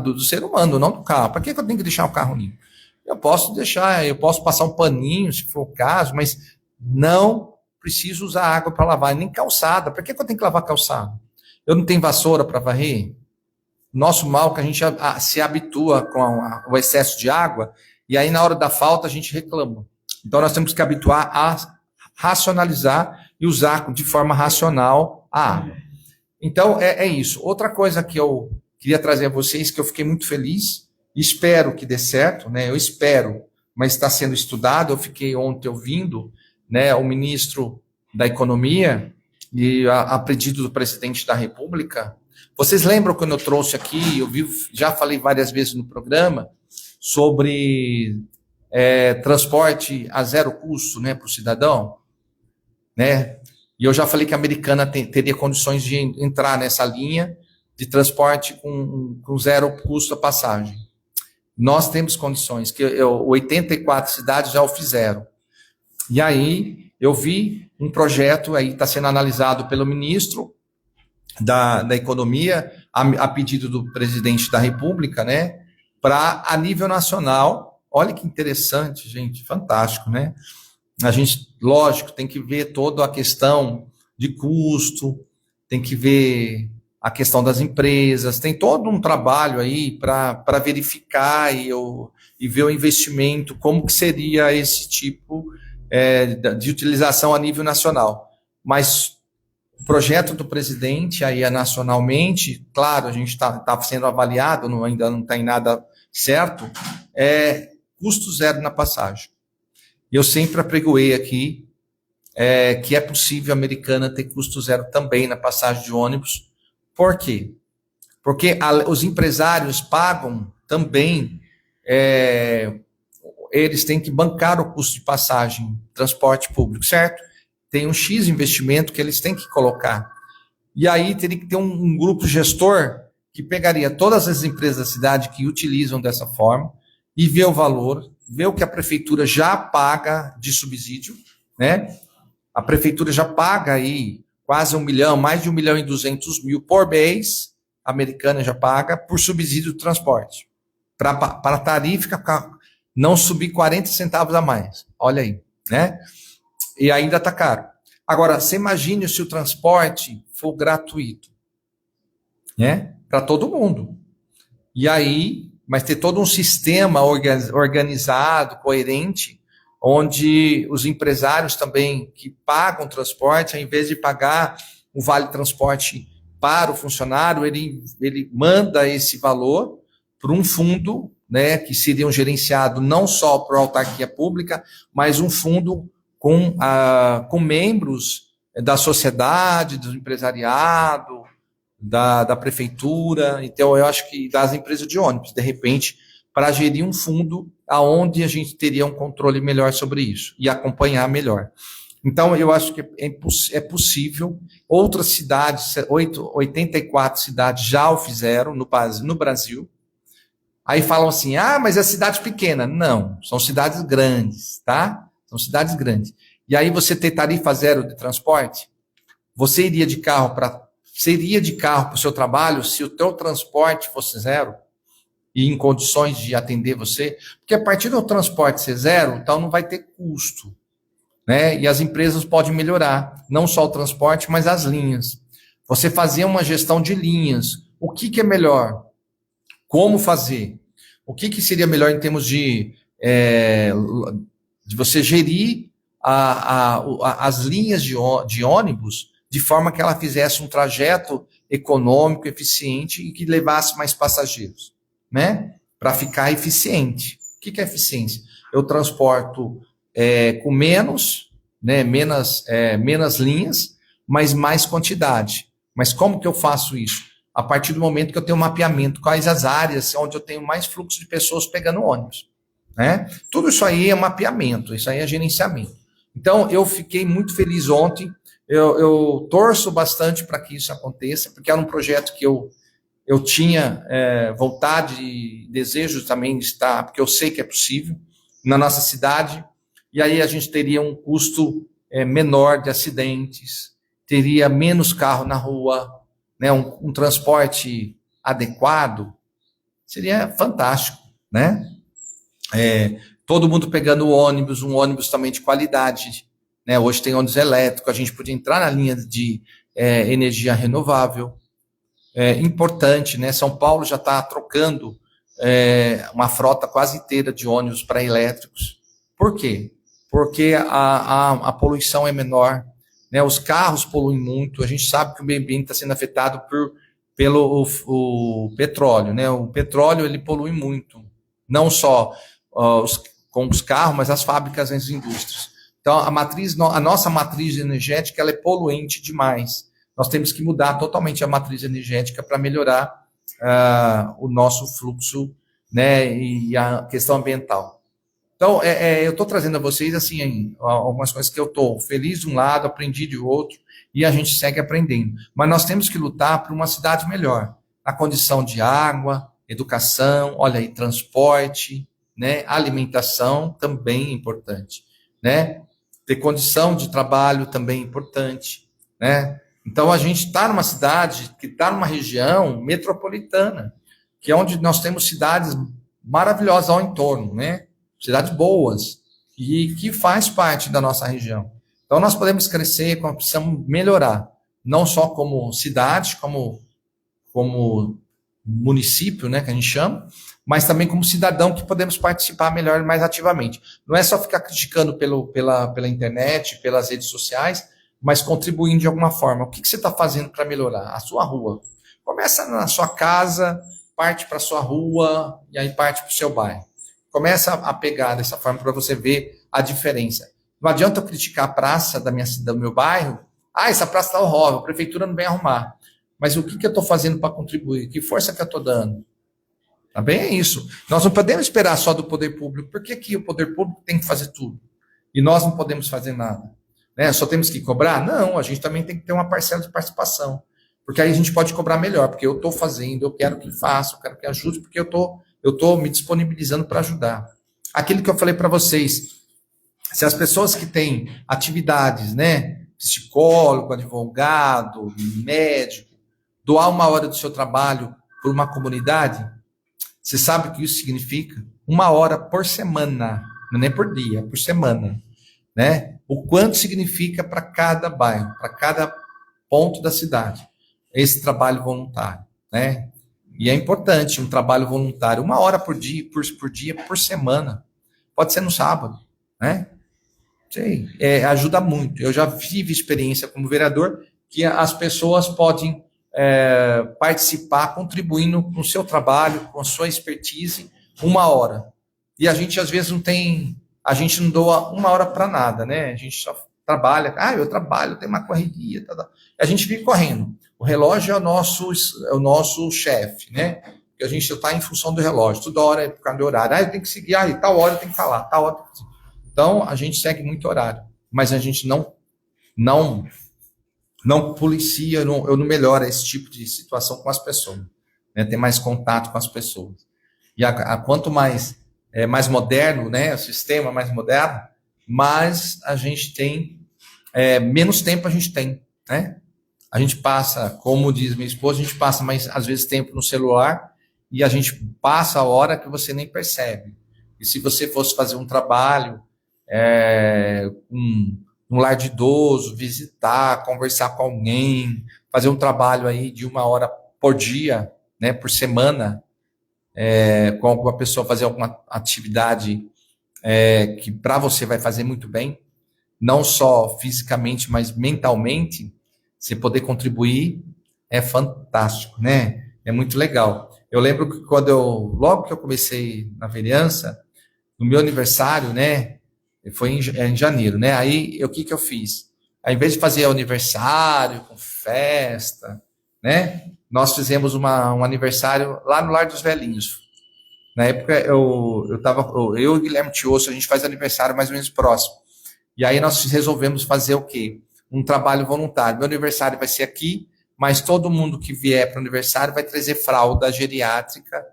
do ser humano, não do carro. Para que eu tenho que deixar o carro limpo? Eu posso passar um paninho, se for o caso, mas não preciso usar água para lavar, nem calçada. Para que eu tenho que lavar calçada? Eu não tenho vassoura para varrer? Nosso mal é que a gente se habitua com o excesso de água, e aí na hora da falta a gente reclama. Então nós temos que habituar a racionalizar e usar de forma racional a água. Então é isso. Outra coisa que eu queria trazer a vocês, que eu fiquei muito feliz, espero que dê certo, né? Eu espero, mas está sendo estudado. Eu fiquei ontem ouvindo, né, o ministro da Economia, e a pedido do presidente da República. Vocês lembram quando eu trouxe aqui, já falei várias vezes no programa, sobre transporte a zero custo, né, para o cidadão? Né? E eu já falei que a Americana teria condições de entrar nessa linha de transporte com zero custo a passagem. Nós temos condições, que 84 cidades já o fizeram. E aí eu vi um projeto aí, está sendo analisado pelo ministro da Economia, a pedido do presidente da República, né, para a nível nacional. Olha que interessante, gente, fantástico, né? A gente, lógico, tem que ver toda a questão de custo, tem que ver a questão das empresas, tem todo um trabalho aí para verificar e ver o investimento, como que seria esse tipo de utilização a nível nacional. Mas o projeto do presidente aí nacionalmente, claro, a gente está sendo avaliado, ainda não tem nada certo, custo zero na passagem. Eu sempre apregoei aqui que é possível a Americana ter custo zero também na passagem de ônibus. Por quê? Porque os empresários pagam também, eles têm que bancar o custo de passagem, transporte público, certo? Tem um X investimento que eles têm que colocar. E aí teria que ter um grupo gestor que pegaria todas as empresas da cidade que utilizam dessa forma e ver o valor, ver o que a prefeitura já paga de subsídio, né? A prefeitura já paga aí quase 1 milhão, mais de 1.200.000 por mês, a Americana já paga por subsídio do transporte, para a tarifa não subir 40 centavos a mais. Olha aí, né? E ainda está caro. Agora, você imagine se o transporte for gratuito, né? Para todo mundo. E aí, mas ter todo um sistema organizado, coerente, onde os empresários também que pagam transporte, ao invés de pagar o vale transporte para o funcionário, ele manda esse valor para um fundo, né, que seria gerenciado não só por autarquia pública, mas um fundo com membros da sociedade, do empresariado, da prefeitura, então eu acho que das empresas de ônibus, de repente, para gerir um fundo aonde a gente teria um controle melhor sobre isso e acompanhar melhor. Então, eu acho que é possível. Outras cidades, 84 cidades já o fizeram no Brasil. Aí falam assim, mas é cidade pequena. Não, são cidades grandes, tá? São cidades grandes. E aí você ter tarifa zero de transporte, você iria de carro para o seu trabalho se o teu transporte fosse zero e em condições de atender você? Porque a partir do transporte ser zero, então não vai ter custo, né? E as empresas podem melhorar, não só o transporte, mas as linhas. Você fazer uma gestão de linhas. O que é melhor? Como fazer? O que seria melhor em termos de você gerir as linhas de ônibus de forma que ela fizesse um trajeto econômico, eficiente e que levasse mais passageiros, né? Para ficar eficiente. O que é eficiência? Eu transporto com menos, né? Menos linhas, mas mais quantidade. Mas como que eu faço isso? A partir do momento que eu tenho um mapeamento, quais as áreas onde eu tenho mais fluxo de pessoas pegando ônibus, né? Tudo isso aí é mapeamento, isso aí é gerenciamento. Então, eu fiquei muito feliz ontem, eu torço bastante para que isso aconteça, porque era um projeto que eu tinha vontade e desejo também de estar, porque eu sei que é possível, na nossa cidade, e aí a gente teria um custo menor de acidentes, teria menos carro na rua, né, um transporte adequado, seria fantástico, né? Todo mundo pegando ônibus, um ônibus também de qualidade, né? Hoje tem ônibus elétrico, a gente podia entrar na linha de energia renovável, importante, né? São Paulo já está trocando uma frota quase inteira de ônibus para elétricos. Por quê? Porque a poluição é menor, né? Os carros poluem muito, a gente sabe que o meio ambiente está sendo afetado pelo o petróleo, né? O petróleo ele polui muito, não só com os carros, mas as fábricas e as indústrias. Então, a nossa matriz energética ela é poluente demais. Nós temos que mudar totalmente a matriz energética para melhorar o nosso fluxo, né, e a questão ambiental. Então, eu estou trazendo a vocês assim algumas coisas que eu estou feliz de um lado, aprendi de outro, e a gente segue aprendendo. Mas nós temos que lutar por uma cidade melhor. A condição de água, educação, olha aí, transporte, né, alimentação também é importante, né? Ter condição de trabalho também é importante, né? Então, a gente está numa cidade que está numa região metropolitana, que é onde nós temos cidades maravilhosas ao entorno, né? Cidades boas, e que faz parte da nossa região. Então, nós podemos crescer, precisamos melhorar, não só como cidade, como município, né, que a gente chama, mas também como cidadão que podemos participar melhor e mais ativamente. Não é só ficar criticando pela internet, pelas redes sociais, mas contribuindo de alguma forma. O que você está fazendo para melhorar? A sua rua. Começa na sua casa, parte para a sua rua, e aí parte para o seu bairro. Começa a pegar dessa forma para você ver a diferença. Não adianta eu criticar a praça do meu bairro. Ah, essa praça está horrível, a prefeitura não vem arrumar. Mas o que eu estou fazendo para contribuir? Que força que eu estou dando? Também é isso. Nós não podemos esperar só do poder público. Por que o poder público tem que fazer tudo? E nós não podemos fazer nada? Né? Só temos que cobrar? Não, a gente também tem que ter uma parcela de participação. Porque aí a gente pode cobrar melhor, porque eu estou fazendo, eu quero que faça, eu quero que ajude, porque eu estou me disponibilizando para ajudar. Aquilo que eu falei para vocês, se as pessoas que têm atividades, né, psicólogo, advogado, médico, doar 1 hora do seu trabalho por uma comunidade, você sabe o que isso significa? 1 hora por semana, não é nem por dia, por semana, né? O quanto significa para cada bairro, para cada ponto da cidade, esse trabalho voluntário, né? E é importante um trabalho voluntário, 1 hora por dia, por semana, pode ser no sábado, né? Sei, ajuda muito. Eu já tive experiência como vereador que as pessoas podem participar, contribuindo com o seu trabalho, com a sua expertise, 1 hora. E a gente, às vezes, a gente não doa 1 hora para nada, né? A gente só trabalha, eu trabalho, tem uma correria, a gente fica correndo. O relógio é o nosso chefe, né? Porque a gente está em função do relógio, toda hora é por causa do horário. Eu tenho que seguir, tal hora eu tenho que estar lá, tal hora eu tenho que seguir. Então, a gente segue muito horário, mas a gente não policia, eu não melhora esse tipo de situação com as pessoas, né? Tem mais contato com as pessoas. E quanto mais moderno, né, o sistema mais moderno, mais a gente tem, menos tempo a gente tem, né? A gente passa, como diz minha esposa, a gente passa mais, às vezes, tempo no celular e a gente passa a hora que você nem percebe. E se você fosse fazer um trabalho, um lar de idoso, visitar, conversar com alguém, fazer um trabalho aí de 1 hora por dia, né, por semana, com alguma pessoa, fazer alguma atividade que para você vai fazer muito bem, não só fisicamente, mas mentalmente, você poder contribuir é fantástico, né? É muito legal. Eu lembro que logo que eu comecei na vereança, no meu aniversário, né, foi em janeiro, né? Aí, o que eu fiz? Ao invés de fazer aniversário com festa, né? Nós fizemos um aniversário lá no Lar dos Velhinhos. Na época, eu e o Guilherme Tiosso, a gente faz aniversário mais ou menos próximo. E aí nós resolvemos fazer o quê? Um trabalho voluntário. Meu aniversário vai ser aqui, mas todo mundo que vier para o aniversário vai trazer fralda geriátrica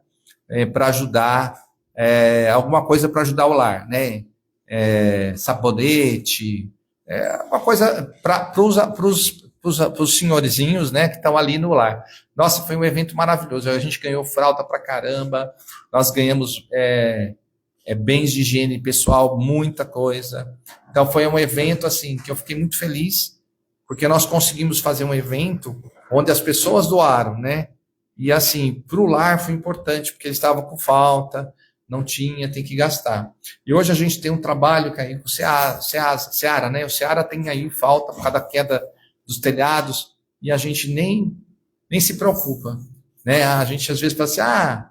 para ajudar, alguma coisa para ajudar o lar, né? Sabonete, uma coisa para os senhorzinhos, né, que estão ali no lar. Nossa, foi um evento maravilhoso. A gente ganhou fralda para caramba, nós ganhamos bens de higiene pessoal, muita coisa. Então foi um evento assim que eu fiquei muito feliz, porque nós conseguimos fazer um evento onde as pessoas doaram, né? E assim, para o lar foi importante, porque eles estavam com falta, não tinha, tem que gastar. E hoje a gente tem um trabalho que aí com o Ceará, né? O Ceará tem aí falta por causa da queda dos telhados, e a gente nem se preocupa, né? A gente às vezes fala assim,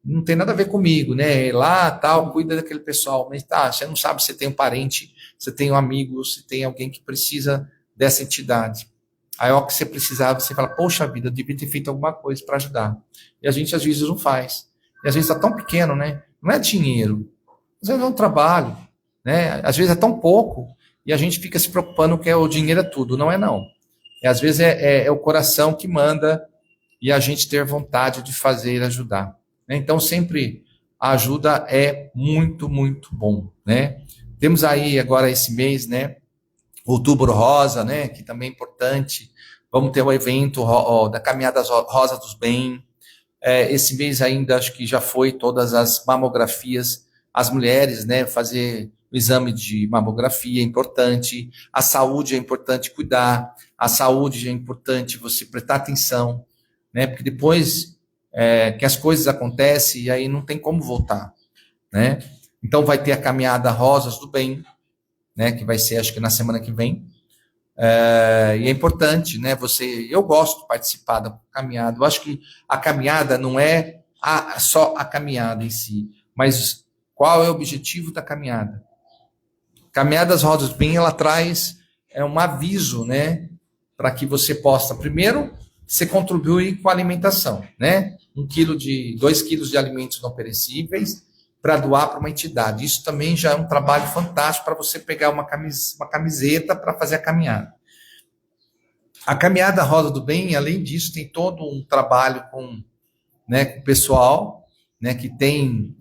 não tem nada a ver comigo, né? Lá, tal, cuida daquele pessoal. Mas você não sabe se tem um parente, se tem um amigo, se tem alguém que precisa dessa entidade. Aí, ó, que você precisava, você fala, poxa vida, eu devia ter feito alguma coisa para ajudar. E a gente, às vezes, não faz. E às vezes está tão pequeno, né? Não é dinheiro. Às vezes é um trabalho, né? Às vezes é tão pouco e a gente fica se preocupando que o dinheiro é tudo. Não é, não. Às vezes é o coração que manda e a gente ter vontade de fazer e ajudar. Então, sempre a ajuda é muito, muito bom, né? Temos aí agora esse mês, né? Outubro Rosa, né? Que também é importante. Vamos ter o evento da Caminhada Rosa dos Bem. Esse mês ainda, acho que já foi todas as mamografias, as mulheres, né? Fazer o exame de mamografia é importante. A saúde é importante cuidar. A saúde é importante você prestar atenção, né? Porque depois que as coisas acontecem e aí não tem como voltar, né? Então vai ter a Caminhada Rosas do Bem, né? Que vai ser, acho que na semana que vem. E é importante, né? Eu gosto de participar da caminhada. Eu acho que a caminhada não é só a caminhada em si, mas qual é o objetivo da caminhada? Caminhadas Rodas do Bem, ela traz um aviso, né, para que você possa, primeiro, você contribui com a alimentação, né, 2 quilos de alimentos não perecíveis para doar para uma entidade. Isso também já é um trabalho fantástico para você pegar uma camiseta para fazer a caminhada. A Caminhada Roda do Bem, além disso, tem todo um trabalho com o pessoal, né, que tem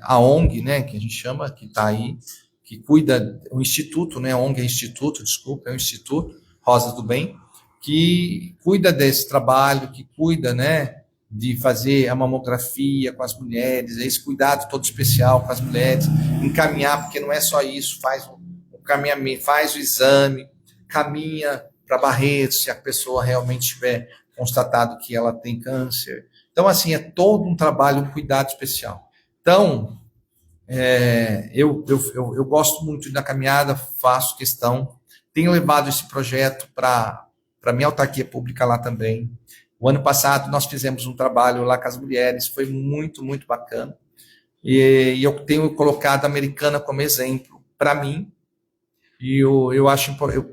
a ONG, né, que a gente chama, que está aí, que cuida, o Instituto, né, a ONG é Instituto, desculpa, é o Instituto Rosas do Bem, que cuida desse trabalho, que cuida, né, de fazer a mamografia com as mulheres, esse cuidado todo especial com as mulheres, encaminhar, porque não é só isso, faz o caminhamento, faz o exame, caminha para Barretos, se a pessoa realmente tiver constatado que ela tem câncer. Então, assim, é todo um trabalho, um cuidado especial. Então, eu gosto muito da caminhada, faço questão, tenho levado esse projeto para a minha autarquia pública lá também. O ano passado nós fizemos um trabalho lá com as mulheres, foi muito, muito bacana. E eu tenho colocado a Americana como exemplo para mim, e eu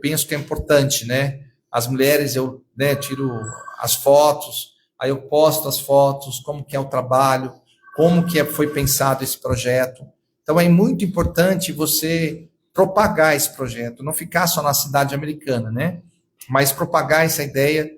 penso que é importante, né? As mulheres, eu tiro as fotos, aí eu posto as fotos, como que é o trabalho, como que foi pensado esse projeto. Então é muito importante você propagar esse projeto, não ficar só na cidade americana, né? Mas propagar essa ideia,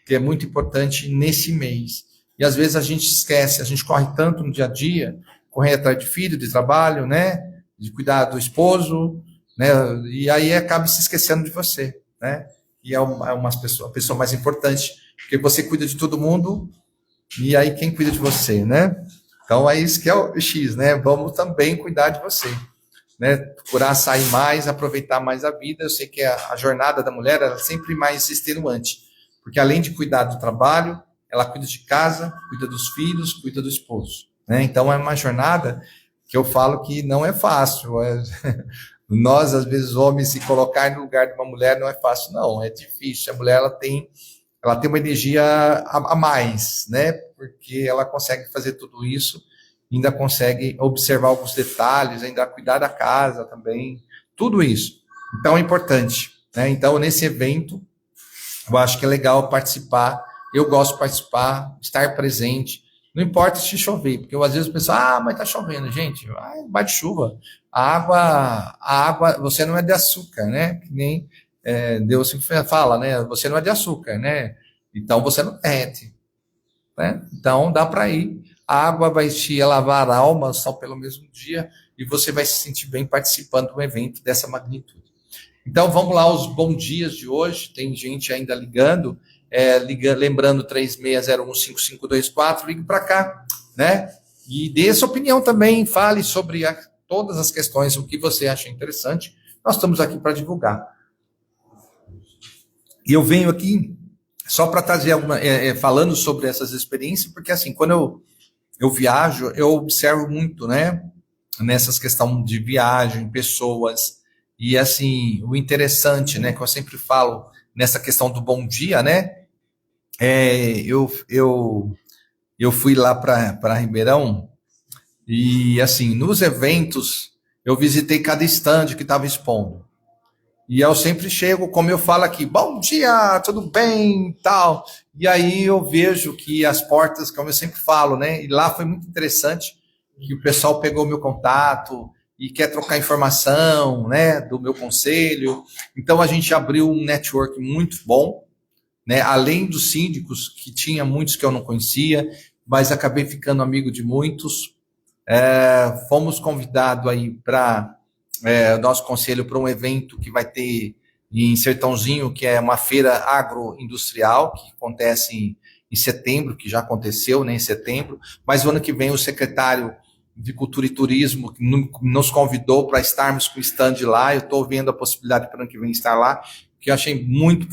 que é muito importante nesse mês. E às vezes a gente esquece, a gente corre tanto no dia a dia, correr atrás de filho, de trabalho, né? De cuidar do esposo, né? E aí acaba se esquecendo de você, né? E é a pessoa mais importante, porque você cuida de todo mundo, e aí quem cuida de você, né? Então é isso que é o X, né? Vamos também cuidar de você, né? Procurar sair mais, aproveitar mais a vida. Eu sei que a jornada da mulher é sempre mais extenuante, porque além de cuidar do trabalho, ela cuida de casa, cuida dos filhos, cuida do esposo, né? Então é uma jornada que eu falo que não é fácil. Nós, às vezes, homens, se colocar no lugar de uma mulher não é fácil, não, é difícil. A mulher, ela tem uma energia a mais, né? Porque ela consegue fazer tudo isso, ainda consegue observar alguns detalhes, ainda cuidar da casa também, tudo isso. Então, é importante, né? Então, nesse evento, eu acho que é legal participar, eu gosto de participar, estar presente, não importa se chover, porque às vezes o pessoal, mas tá chovendo, gente, vai de chuva, a água, você não é de açúcar, né? Que nem Deus sempre fala, né? Você não é de açúcar, né? Então você não derrete, né? Então dá para ir, a água vai te lavar a alma só pelo mesmo dia e você vai se sentir bem participando de um evento dessa magnitude. Então vamos lá aos bons dias de hoje, tem gente ainda ligando, lembrando 36015524, ligue para cá, né? E dê sua opinião também, fale sobre todas as questões, o que você acha interessante. Nós estamos aqui para divulgar. E eu venho aqui só para trazer falando sobre essas experiências, porque assim, quando eu viajo, eu observo muito, né? Nessas questões de viagem, pessoas, e assim, o interessante, né? Que eu sempre falo nessa questão do bom dia, né? Eu fui lá para Ribeirão e, assim, nos eventos, eu visitei cada estande que estava expondo. E eu sempre chego, como eu falo aqui, bom dia, tudo bem, tal. E aí eu vejo que as portas, como eu sempre falo, né? E lá foi muito interessante que o pessoal pegou meu contato e quer trocar informação, né? Do meu conselho. Então a gente abriu um network muito bom, né? Além dos síndicos, que tinha muitos que eu não conhecia, mas acabei ficando amigo de muitos. Fomos convidados aí para o nosso conselho para um evento que vai ter em Sertãozinho, que é uma feira agroindustrial, que acontece em setembro, que já aconteceu, né, em setembro, mas o ano que vem o secretário de Cultura e Turismo nos convidou para estarmos com o stand lá. Eu estou vendo a possibilidade para o ano que vem estar lá, que eu achei muito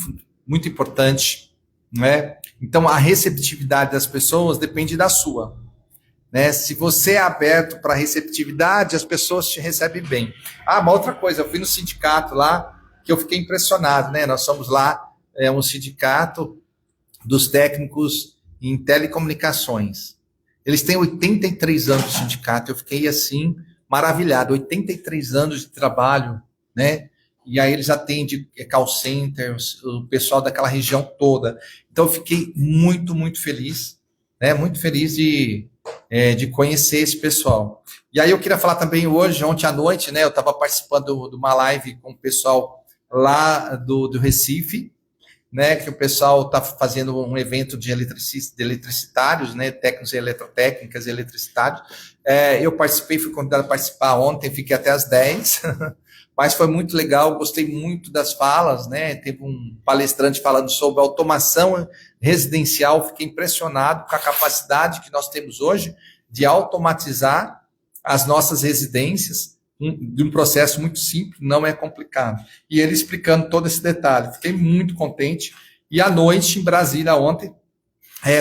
importante, né? Então, a receptividade das pessoas depende da sua, né? Se você é aberto para receptividade, as pessoas te recebem bem. Uma outra coisa, eu fui no sindicato lá, que eu fiquei impressionado, né? Nós somos lá, um sindicato dos técnicos em telecomunicações. Eles têm 83 anos de sindicato, eu fiquei assim, maravilhado, 83 anos de trabalho, né? E aí eles atendem call centers, o pessoal daquela região toda. Então eu fiquei muito, muito feliz, né? Muito feliz de conhecer esse pessoal. E aí eu queria falar também hoje, ontem à noite, né? Eu estava participando de uma live com o pessoal lá do Recife, né? Que o pessoal está fazendo um evento de eletricitários, né? Técnicos e eletrotécnicas e eletricitários. Eu participei, fui convidado a participar ontem, fiquei até às 10, mas foi muito legal, gostei muito das falas, né? Teve um palestrante falando sobre automação residencial, fiquei impressionado com a capacidade que nós temos hoje de automatizar as nossas residências de um processo muito simples, não é complicado. E ele explicando todo esse detalhe, fiquei muito contente. E à noite, em Brasília, ontem,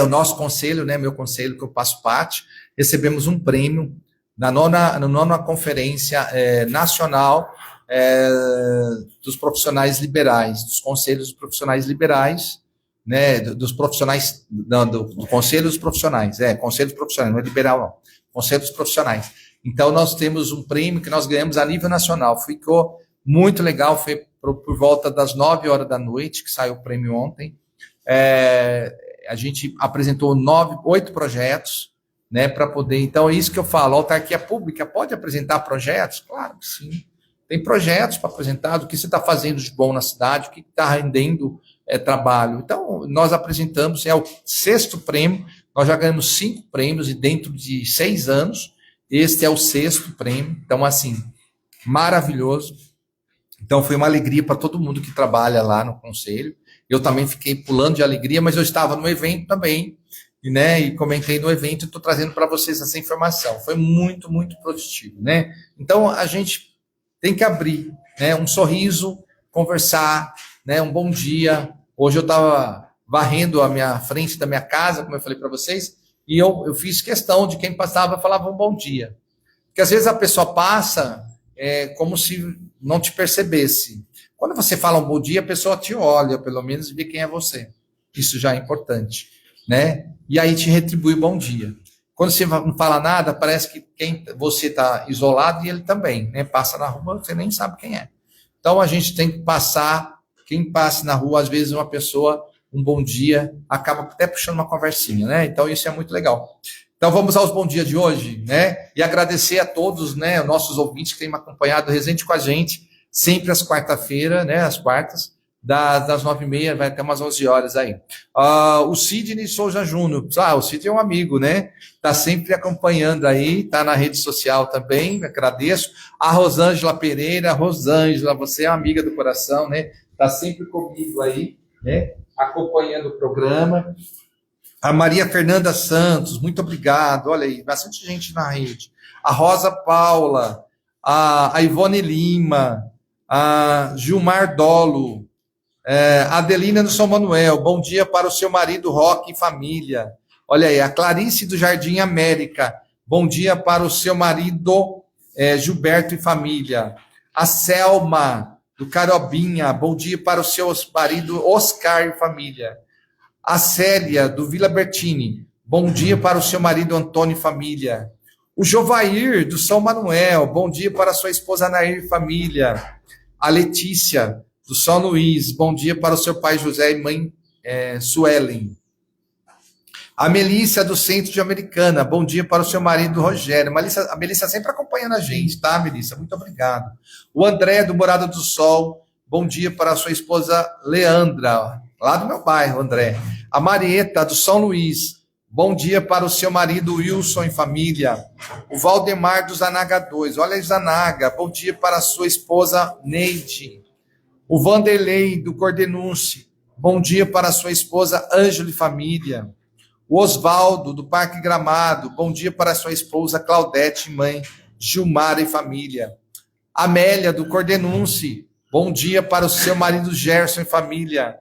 o nosso conselho, né, meu conselho que eu faço parte, recebemos um prêmio na nona conferência nacional dos profissionais liberais, dos conselhos profissionais liberais, né, dos profissionais, não, do conselho dos profissionais, conselho dos profissionais, não é liberal não, conselho dos profissionais. Então nós temos um prêmio que nós ganhamos a nível nacional, ficou muito legal, foi por volta das 9 horas da noite, que saiu o prêmio ontem, a gente apresentou 8 projetos, né, para poder, então é isso que eu falo, a autarquia pública pode apresentar projetos? Claro que sim, tem projetos para apresentar, do que você está fazendo de bom na cidade, o que está rendendo trabalho. Então, nós apresentamos, é o 6º prêmio, nós já ganhamos 5 prêmios, e dentro de 6 anos, este é o 6º prêmio, então, assim, maravilhoso. Então, foi uma alegria para todo mundo que trabalha lá no conselho, eu também fiquei pulando de alegria, mas eu estava no evento também, né, e comentei no evento, e estou trazendo para vocês essa informação, foi muito, muito produtivo, né, então a gente tem que abrir, né, um sorriso, conversar, né, um bom dia. Hoje eu estava varrendo a minha frente da minha casa, como eu falei para vocês, e eu fiz questão de quem passava falava um bom dia, porque às vezes a pessoa passa como se não te percebesse. Quando você fala um bom dia, a pessoa te olha, pelo menos, e vê quem é você. Isso já é importante, né? E aí te retribui o bom dia. Quando você não fala nada, parece que você está isolado e ele também, né? Passa na rua, você nem sabe quem é. Então a gente tem que passar, quem passa na rua, às vezes uma pessoa, um bom dia, acaba até puxando uma conversinha, né? Então isso é muito legal. Então vamos aos bom dia de hoje, né? E agradecer a todos, né, nossos ouvintes que têm me acompanhado, presente com a gente, sempre às quarta-feiras, né, às quartas, das 9h30, vai até umas 11 horas aí. O Sidney Souza Júnior, o Sidney é um amigo, né? Está sempre acompanhando aí, está na rede social também, agradeço. A Rosângela Pereira, Rosângela, você é uma amiga do coração, né? Está sempre comigo aí, né? Acompanhando o programa. A Maria Fernanda Santos, muito obrigado, olha aí, bastante gente na rede. A Rosa Paula, a Ivone Lima, a Gilmar Dolo, Adelina do São Manuel, bom dia para o seu marido Roque e família. Olha aí, a Clarice do Jardim América, bom dia para o seu marido Gilberto e família. A Selma do Carobinha, bom dia para o seu marido Oscar e família. A Célia do Vila Bertini, bom dia para o seu marido Antônio e família. O Jovair do São Manuel, bom dia para a sua esposa Nair e família. A Letícia do São Luís, bom dia para o seu pai José e mãe Suelen. A Melissa do Centro de Americana, bom dia para o seu marido Rogério. A Melissa sempre acompanhando a gente, tá, Melissa? Muito obrigado. O André do Morada do Sol, bom dia para a sua esposa Leandra, lá do meu bairro, André. A Marieta do São Luís, bom dia para o seu marido Wilson e família. O Valdemar do Zanaga 2, olha aí, Zanaga, bom dia para a sua esposa Neide. O Vanderlei do Cordenunce, bom dia para a sua esposa Ângela e família. O Osvaldo do Parque Gramado, bom dia para a sua esposa Claudete e mãe Gilmar e família. Amélia do Cordenunce, bom dia para o seu marido Gerson e família.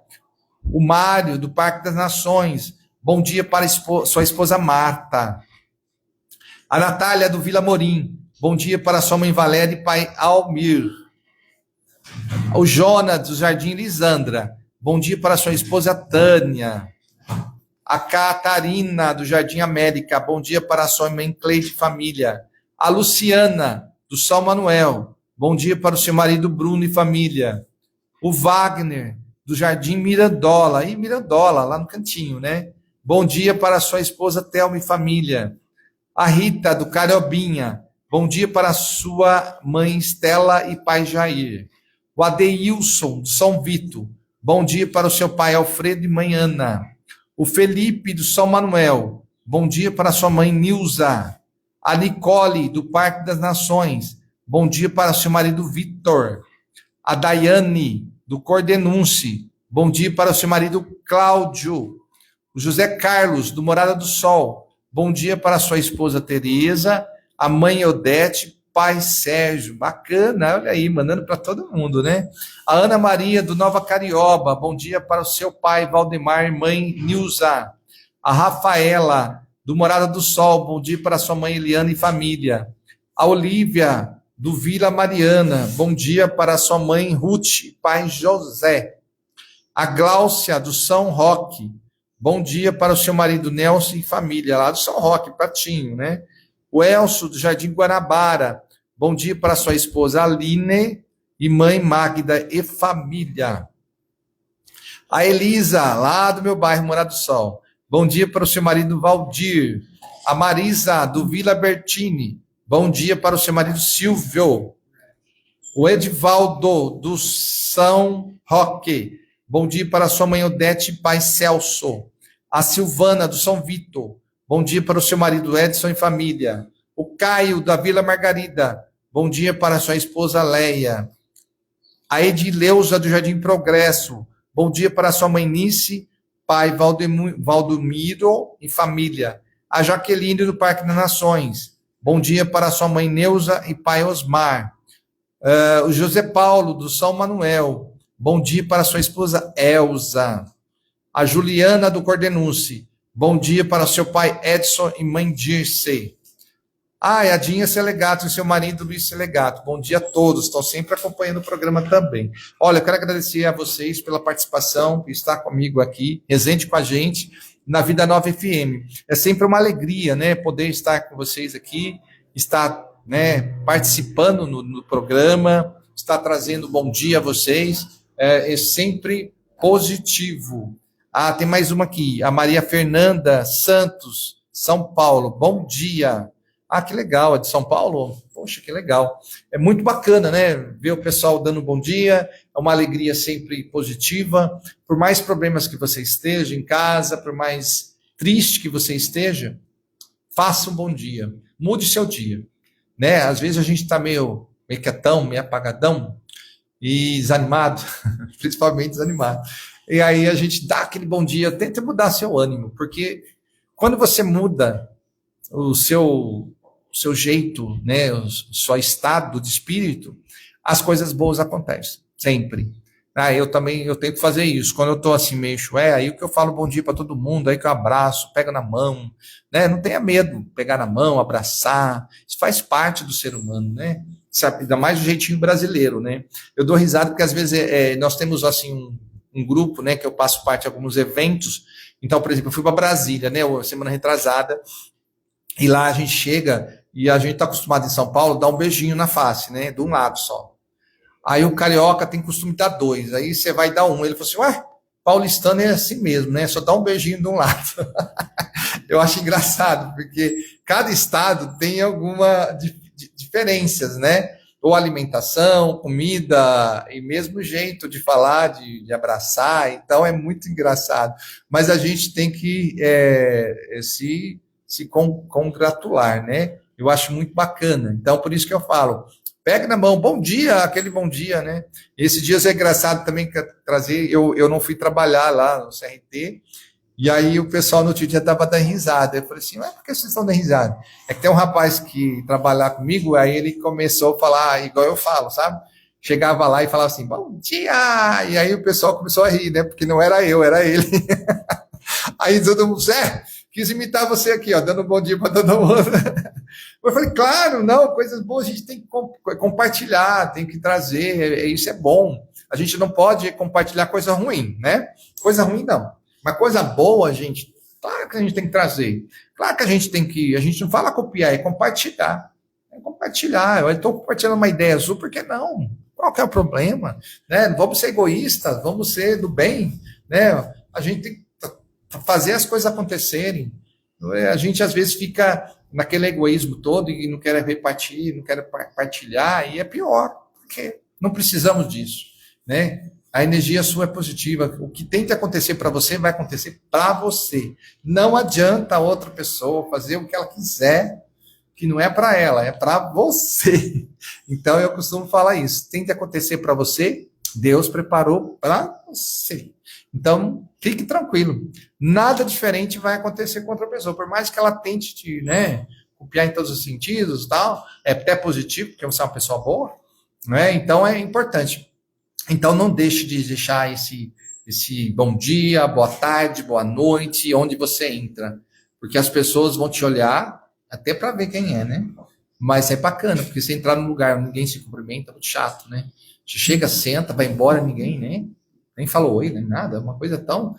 O Mário do Parque das Nações, bom dia para sua esposa Marta. A Natália do Vila Morim, bom dia para sua mãe Valéria e pai Almir. O Jonas do Jardim Lisandra, bom dia para sua esposa Tânia. A Catarina do Jardim América, bom dia para sua mãe Cleide e família. A Luciana do São Manuel, bom dia para o seu marido Bruno e família. O Wagner, do Jardim Mirandola, e Mirandola, lá no cantinho, né? Bom dia para a sua esposa Thelma e família. A Rita, do Cariobinha, bom dia para a sua mãe Estela e pai Jair. O Adeilson, do São Vito, bom dia para o seu pai Alfredo e mãe Ana. O Felipe, do São Manuel, bom dia para a sua mãe Nilza. A Nicole, do Parque das Nações, bom dia para seu marido Vitor. A Daiane, do Cordenunce, bom dia para o seu marido Cláudio. O José Carlos, do Morada do Sol, bom dia para sua esposa Tereza, a mãe Odete, pai Sérgio. Bacana, olha aí, mandando para todo mundo, né? A Ana Maria, do Nova Carioba, bom dia para o seu pai Valdemar e mãe Nilza. A Rafaela, do Morada do Sol, bom dia para sua mãe Eliana e família. A Olívia, do Vila Mariana, bom dia para sua mãe Ruth e pai José. A Gláucia, do São Roque, bom dia para o seu marido Nelson e família, lá do São Roque, Patinho, né? O Elcio, do Jardim Guanabara, bom dia para sua esposa Aline e mãe Magda e família. A Elisa, lá do meu bairro Morado do Sol, bom dia para o seu marido Valdir. A Marisa, do Vila Bertini, bom dia para o seu marido Silvio. O Edivaldo, do São Roque, bom dia para sua mãe Odete e pai Celso. A Silvana, do São Vitor, bom dia para o seu marido Edson e família. O Caio, da Vila Margarida, bom dia para sua esposa Leia. A Edileuza, do Jardim Progresso, bom dia para sua mãe Nice, pai Valdomiro e família. A Jaqueline, do Parque das Nações, bom dia para sua mãe Neuza e pai Osmar. O José Paulo, do São Manuel, bom dia para sua esposa Elza. A Juliana, do Cordenunce, bom dia para seu pai Edson e mãe Dirce. Ah, e a Dinha Selegato e seu marido Luiz Selegato. Bom dia a todos, estão sempre acompanhando o programa também. Olha, eu quero agradecer a vocês pela participação, por estar comigo aqui, presente com a gente na Vida Nova FM. É sempre uma alegria, né, poder estar com vocês aqui, estar, né, participando no programa, estar trazendo bom dia a vocês, é sempre positivo. Ah, tem mais uma aqui, a Maria Fernanda Santos, São Paulo, bom dia. Ah, que legal, é de São Paulo? Poxa, que legal. É muito bacana, né, ver o pessoal dando bom dia, é uma alegria sempre positiva. Por mais problemas que você esteja em casa, por mais triste que você esteja, faça um bom dia, mude seu dia, né? Às vezes a gente está meio quietão, meio apagadão e desanimado, principalmente desanimado. E aí a gente dá aquele bom dia, tenta mudar seu ânimo, porque quando você muda o seu jeito, né, o seu estado de espírito, as coisas boas acontecem, sempre. Ah, eu tento fazer isso. Quando eu estou assim meio aí que eu falo bom dia para todo mundo, aí que eu abraço, pego na mão, né? Não tenha medo de pegar na mão, abraçar. Isso faz parte do ser humano, né? Sabe, ainda mais do jeitinho brasileiro, né? Eu dou risada porque às vezes nós temos assim um grupo, né, que eu passo parte de alguns eventos. Então, por exemplo, eu fui para Brasília, né, semana retrasada, e lá a gente chega e a gente está acostumado em São Paulo dar um beijinho na face, né, de um lado só. Aí o carioca tem costume de dar dois, aí você vai dar um. Ele falou assim, ué, paulistano é assim mesmo, né, só dá um beijinho de um lado. Eu acho engraçado, porque cada estado tem alguma diferenças, né, ou alimentação, comida, e mesmo jeito de falar, de abraçar, então é muito engraçado. Mas a gente tem que se congratular, né? Eu acho muito bacana. Então, por isso que eu falo, pega na mão, bom dia, aquele bom dia, né? Esse dia é engraçado também trazer, eu não fui trabalhar lá no CRT, e aí o pessoal no outro dia estava dando risada. Eu falei assim, mas por que vocês estão dando risada? É que tem um rapaz que trabalha comigo, aí ele começou a falar igual eu falo, sabe? Chegava lá e falava assim, bom dia! E aí o pessoal começou a rir, né? Porque não era eu, era ele. Aí todo mundo, quis imitar você aqui, ó, dando um bom dia para todo mundo. Eu falei, claro, não, coisas boas a gente tem que compartilhar, tem que trazer, isso é bom. A gente não pode compartilhar coisa ruim, né? Coisa ruim não. Mas coisa boa, gente, claro que a gente tem que trazer. Claro que a gente não fala copiar, é compartilhar. É compartilhar. Eu estou compartilhando uma ideia azul, por que não? Qual que é o problema? Né? Vamos ser egoístas, vamos ser do bem. Né? A gente tem que fazer as coisas acontecerem. A gente, às vezes, fica naquele egoísmo todo e não quer repartir, não quer partilhar, e é pior, porque não precisamos disso. Né? A energia sua é positiva. O que tem que acontecer para você, vai acontecer para você. Não adianta a outra pessoa fazer o que ela quiser, que não é para ela, é para você. Então, eu costumo falar isso. Tem que acontecer para você, Deus preparou para você. Então, fique tranquilo. Nada diferente vai acontecer com outra pessoa. Por mais que ela tente te, né, copiar em todos os sentidos e tal, é até positivo, porque você é uma pessoa boa, né? Então, é importante. Então, não deixe de deixar esse bom dia, boa tarde, boa noite, onde você entra. Porque as pessoas vão te olhar até para ver quem é, né? Mas é bacana, porque você entrar num lugar onde ninguém se cumprimenta, é muito chato, né? Você chega, senta, vai embora, ninguém, né? Nem falou oi, nem nada. Uma coisa tão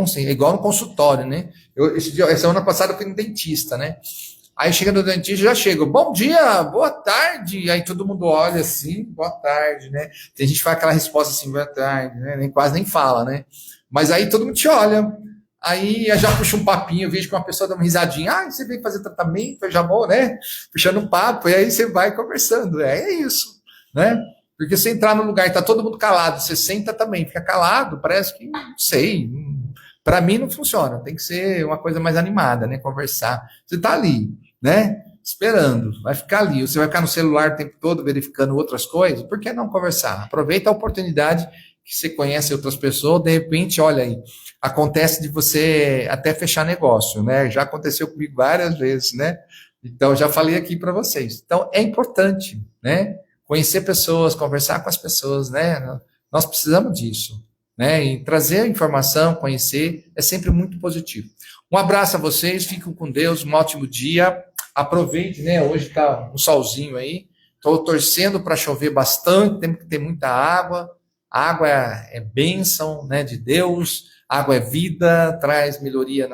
assim, é igual no consultório, né? Essa semana passada eu fui no dentista, né? Aí chega no dentista, já chega, bom dia, boa tarde. Aí todo mundo olha assim, boa tarde, né? Tem gente que faz aquela resposta assim, boa tarde, né? Quase nem fala, né? Mas aí todo mundo te olha. Aí eu já puxo um papinho, eu vejo que uma pessoa dá uma risadinha, você veio fazer tratamento, eu já vou, né? Puxando um papo, e aí você vai conversando. É isso, né? Porque você entrar no lugar e tá todo mundo calado, você senta também, fica calado, parece que, não sei, para mim não funciona, tem que ser uma coisa mais animada, né? Conversar. Você tá ali, né? Esperando, vai ficar ali. Você vai ficar no celular o tempo todo verificando outras coisas, por que não conversar? Aproveita a oportunidade que você conhece outras pessoas, de repente, olha aí, acontece de você até fechar negócio, né? Já aconteceu comigo várias vezes, né? Então, já falei aqui para vocês. Então, é importante, né? Conhecer pessoas, conversar com as pessoas, né? Nós precisamos disso, né? E trazer a informação, conhecer, é sempre muito positivo. Um abraço a vocês, fiquem com Deus, um ótimo dia. Aproveite, né? Hoje está um solzinho aí. Estou torcendo para chover bastante, temos que ter muita água. A água é bênção, né, de Deus, a água é vida, traz melhoria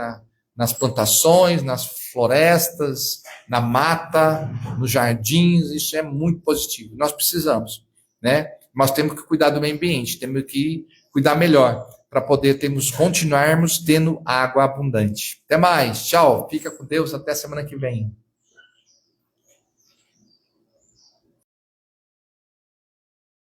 nas plantações, nas florestas, na mata, nos jardins, isso é muito positivo. Nós precisamos, né? Nós temos que cuidar do meio ambiente, temos que cuidar melhor para poder continuarmos tendo água abundante. Até mais, tchau, fica com Deus, até semana que vem.